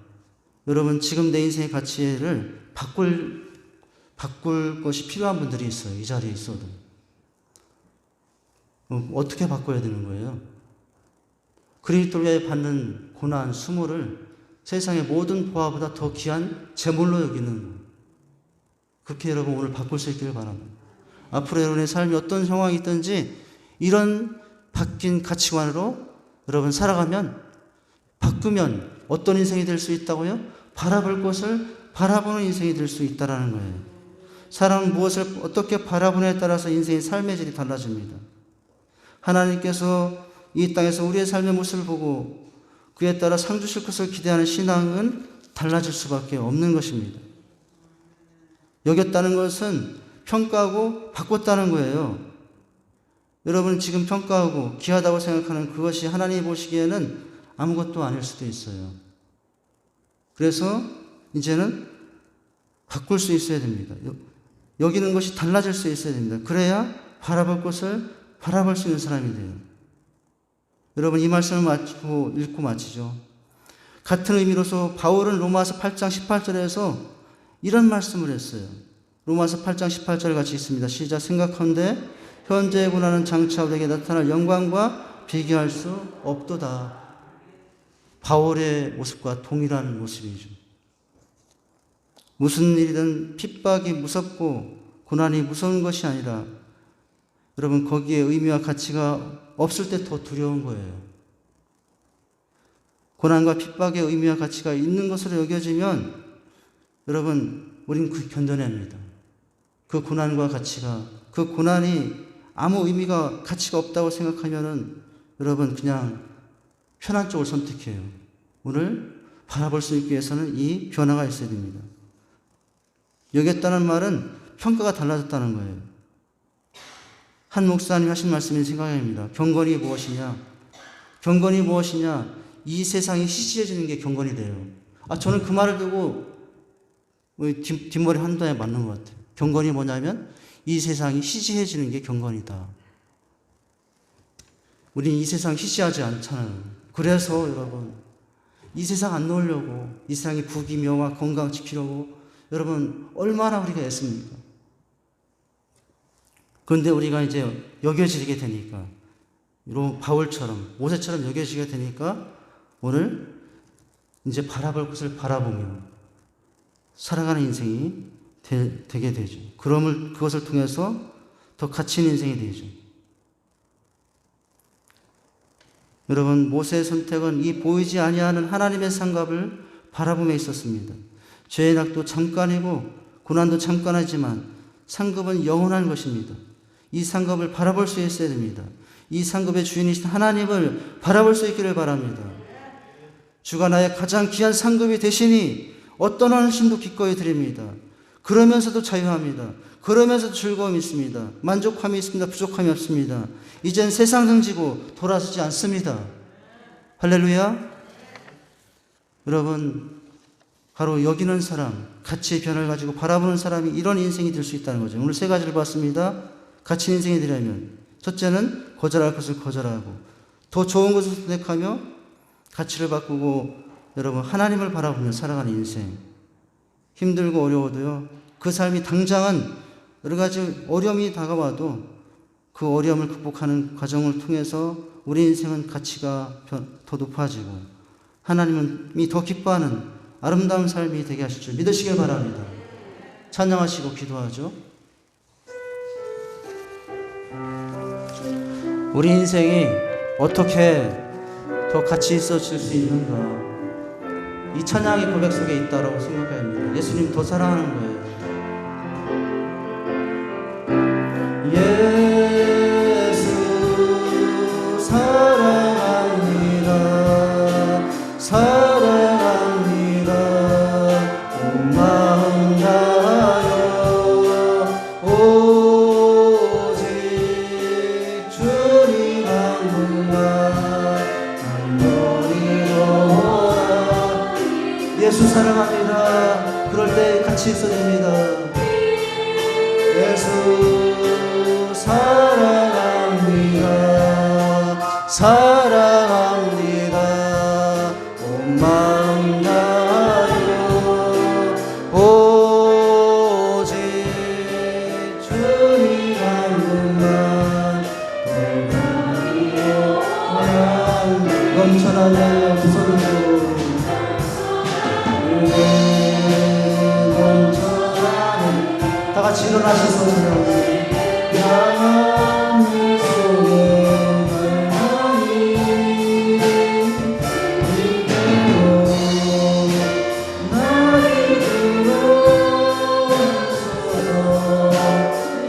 여러분 지금 내 인생의 가치를 바꿀 것이 필요한 분들이 있어요. 이 자리에 있어도. 어떻게 바꿔야 되는 거예요? 그리스도를 위해 받는 고난, 수모를 세상의 모든 보화보다 더 귀한 재물로 여기는 거예요. 그렇게 여러분 오늘 바꿀 수 있기를 바랍니다. 앞으로 여러분의 삶이 어떤 상황이 있든지 이런 바뀐 가치관으로 여러분 살아가면, 바꾸면 어떤 인생이 될 수 있다고요? 바라볼 것을 바라보는 인생이 될 수 있다는 거예요. 사람은 무엇을 어떻게 바라보느냐에 따라서 인생의 삶의 질이 달라집니다. 하나님께서 이 땅에서 우리의 삶의 모습을 보고 그에 따라 상 주실 것을 기대하는 신앙은 달라질 수밖에 없는 것입니다. 여겼다는 것은 평가하고 바꿨다는 거예요. 여러분 지금 평가하고 귀하다고 생각하는 그것이 하나님이 보시기에는 아무것도 아닐 수도 있어요. 그래서 이제는 바꿀 수 있어야 됩니다. 여기는 것이 달라질 수 있어야 됩니다. 그래야 바라볼 것을 바라볼 수 있는 사람이 돼요. 여러분 이 말씀을 읽고 마치죠. 같은 의미로서 바울은 로마서 8장 18절에서 이런 말씀을 했어요. 로마서 8장 18절 같이 있습니다. 시작. 생각한데 현재의 고난은 장차 우리에게 나타날 영광과 비교할 수 없도다. 바울의 모습과 동일한 모습이죠. 무슨 일이든 핍박이 무섭고 고난이 무서운 것이 아니라 여러분 거기에 의미와 가치가 없을 때 더 두려운 거예요. 고난과 핍박의 의미와 가치가 있는 것으로 여겨지면 여러분 우린 그 견뎌냅니다. 그 고난과 가치가, 그 고난이 아무 의미가 가치가 없다고 생각하면은 여러분 그냥 편한 쪽을 선택해요. 오늘 바라볼 수 있기 위해서는 이 변화가 있어야 됩니다. 여겼다는 말은 평가가 달라졌다는 거예요. 한 목사님이 하신 말씀이 생각합니다. 경건이 무엇이냐? 경건이 무엇이냐? 이 세상이 시시해지는 게 경건이 돼요. 저는 그 말을 듣고 뒷머리 한 대에 맞는 것 같아요. 경건이 뭐냐면 이 세상이 시시해지는 게 경건이다. 우리는 이 세상 시시하지 않잖아요. 그래서 여러분 이 세상 안 놓으려고, 이 세상의 부귀 명화 건강 지키려고 여러분 얼마나 우리가 애씁니까? 그런데 우리가 이제 여겨지게 되니까, 이런 바울처럼 모세처럼 여겨지게 되니까 오늘 이제 바라볼 것을 바라보며 살아가는 인생이 되게 되죠. 그것을 통해서 더 가치 있는 인생이 되죠. 여러분, 모세의 선택은 이 보이지 아니하는 하나님의 상급을 바라보며 있었습니다. 죄의 낙도 잠깐이고 고난도 잠깐하지만 상급은 영원한 것입니다. 이 상급을 바라볼 수 있어야 됩니다. 이 상급의 주인이신 하나님을 바라볼 수 있기를 바랍니다. 주가 나의 가장 귀한 상급이 되시니 어떤 헌신도 기꺼이 드립니다. 그러면서도 자유합니다. 그러면서도 즐거움이 있습니다. 만족함이 있습니다. 부족함이 없습니다. 이젠 세상 등지고 돌아서지 않습니다. 할렐루야. 여러분, 바로 여기는 사람, 가치의 변화를 가지고 바라보는 사람이 이런 인생이 될 수 있다는 거죠. 오늘 세 가지를 봤습니다. 가치 인생이 되려면 첫째는 거절할 것을 거절하고 더 좋은 것을 선택하며 가치를 바꾸고 여러분 하나님을 바라보며 살아가는 인생. 힘들고 어려워도요, 그 삶이 당장은 여러 가지 어려움이 다가와도 그 어려움을 극복하는 과정을 통해서 우리 인생은 가치가 더 높아지고 하나님이 더 기뻐하는 아름다운 삶이 되게 하실 줄 믿으시길 바랍니다. 찬양하시고 기도하죠. 우리 인생이 어떻게 더 가치 있어질 수 있는가, 이 찬양의 고백 속에 있다고 생각해야 합니다. 예수님 더 사랑하는 거예요. 예수 사랑합니다. 사랑합니다. 온 마음 다하여 오직 주님 한 분만 한번이로라. 예수 사랑합니다. 그럴 때 같이 있어줍니다. 예수 사랑합니다. 사랑합니다. 온 마음 다하여 오직 주님 한 분만 넘쳐나는 두 손으로 다 같이 일어나셔서 나의 속에 말하니 이대로 나를 들어주소서.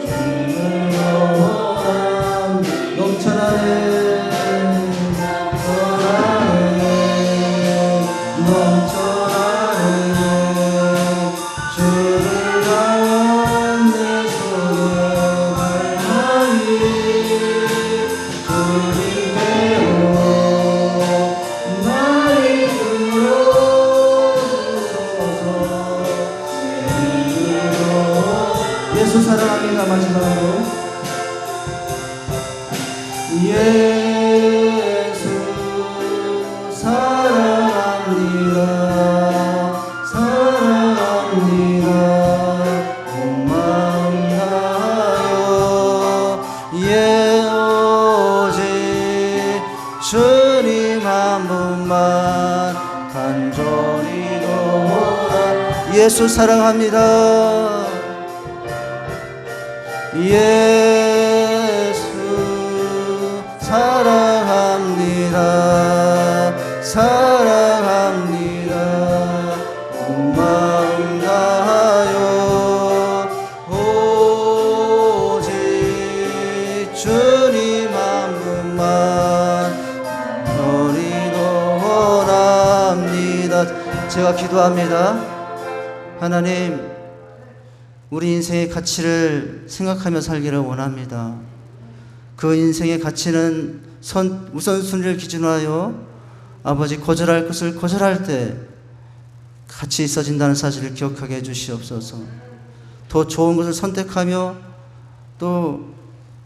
주님을 영원한 넘쳐나네 예수 사랑합니다. 마지막으로 예수 사랑합니다. 사랑합니다. 온 마음 다하여 오직 주님 한 분만 간절히 도우라. 예수 사랑합니다. 예수 사랑합니다. 사랑합니다. 온 마음 다하여 오직 주님 한 분만 너리 원합니다. 제가 기도합니다. 하나님, 우리 인생의 가치를 생각하며 살기를 원합니다. 그 인생의 가치는 우선순위를 기준으로 하여 아버지 거절할 것을 거절할 때 같이 있어진다는 사실을 기억하게 해주시옵소서. 더 좋은 것을 선택하며 또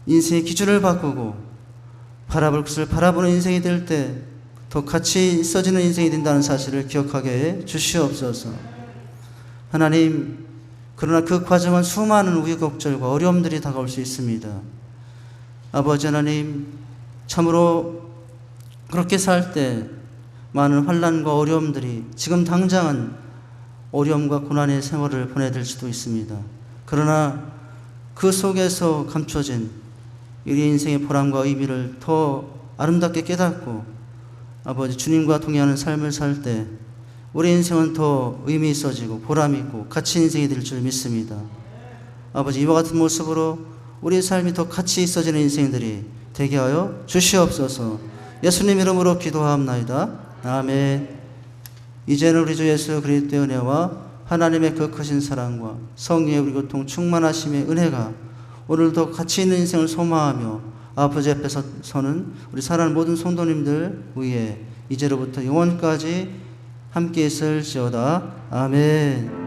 인생의 기준을 바꾸고 바라볼 것을 바라보는 인생이 될 때 더 같이 있어지는 인생이 된다는 사실을 기억하게 해 주시옵소서. 하나님, 그러나 그 과정은 수많은 우여곡절과 어려움들이 다가올 수 있습니다. 아버지 하나님, 참으로 그렇게 살 때 많은 환난과 어려움들이 지금 당장은 어려움과 고난의 생활을 보내야 될 수도 있습니다. 그러나 그 속에서 감춰진 우리 인생의 보람과 의미를 더 아름답게 깨닫고 아버지 주님과 동행하는 삶을 살 때 우리 인생은 더 의미 있어지고 보람 있고 가치 인생이 될 줄 믿습니다. 아버지, 이와 같은 모습으로 우리의 삶이 더 가치 있어지는 인생들이 되게 하여 주시옵소서. 예수님 이름으로 기도하옵나이다. 아멘. 이제는 우리 주 예수 그리스도의 은혜와 하나님의 그 크신 사랑과 성령의 우리 고통 충만하심의 은혜가 오늘도 가치 있는 인생을 소망하며 아버지 앞에 서는 우리 사랑하는 모든 성도님들 위에 이제로부터 영원까지 함께 있을지어다. 아멘.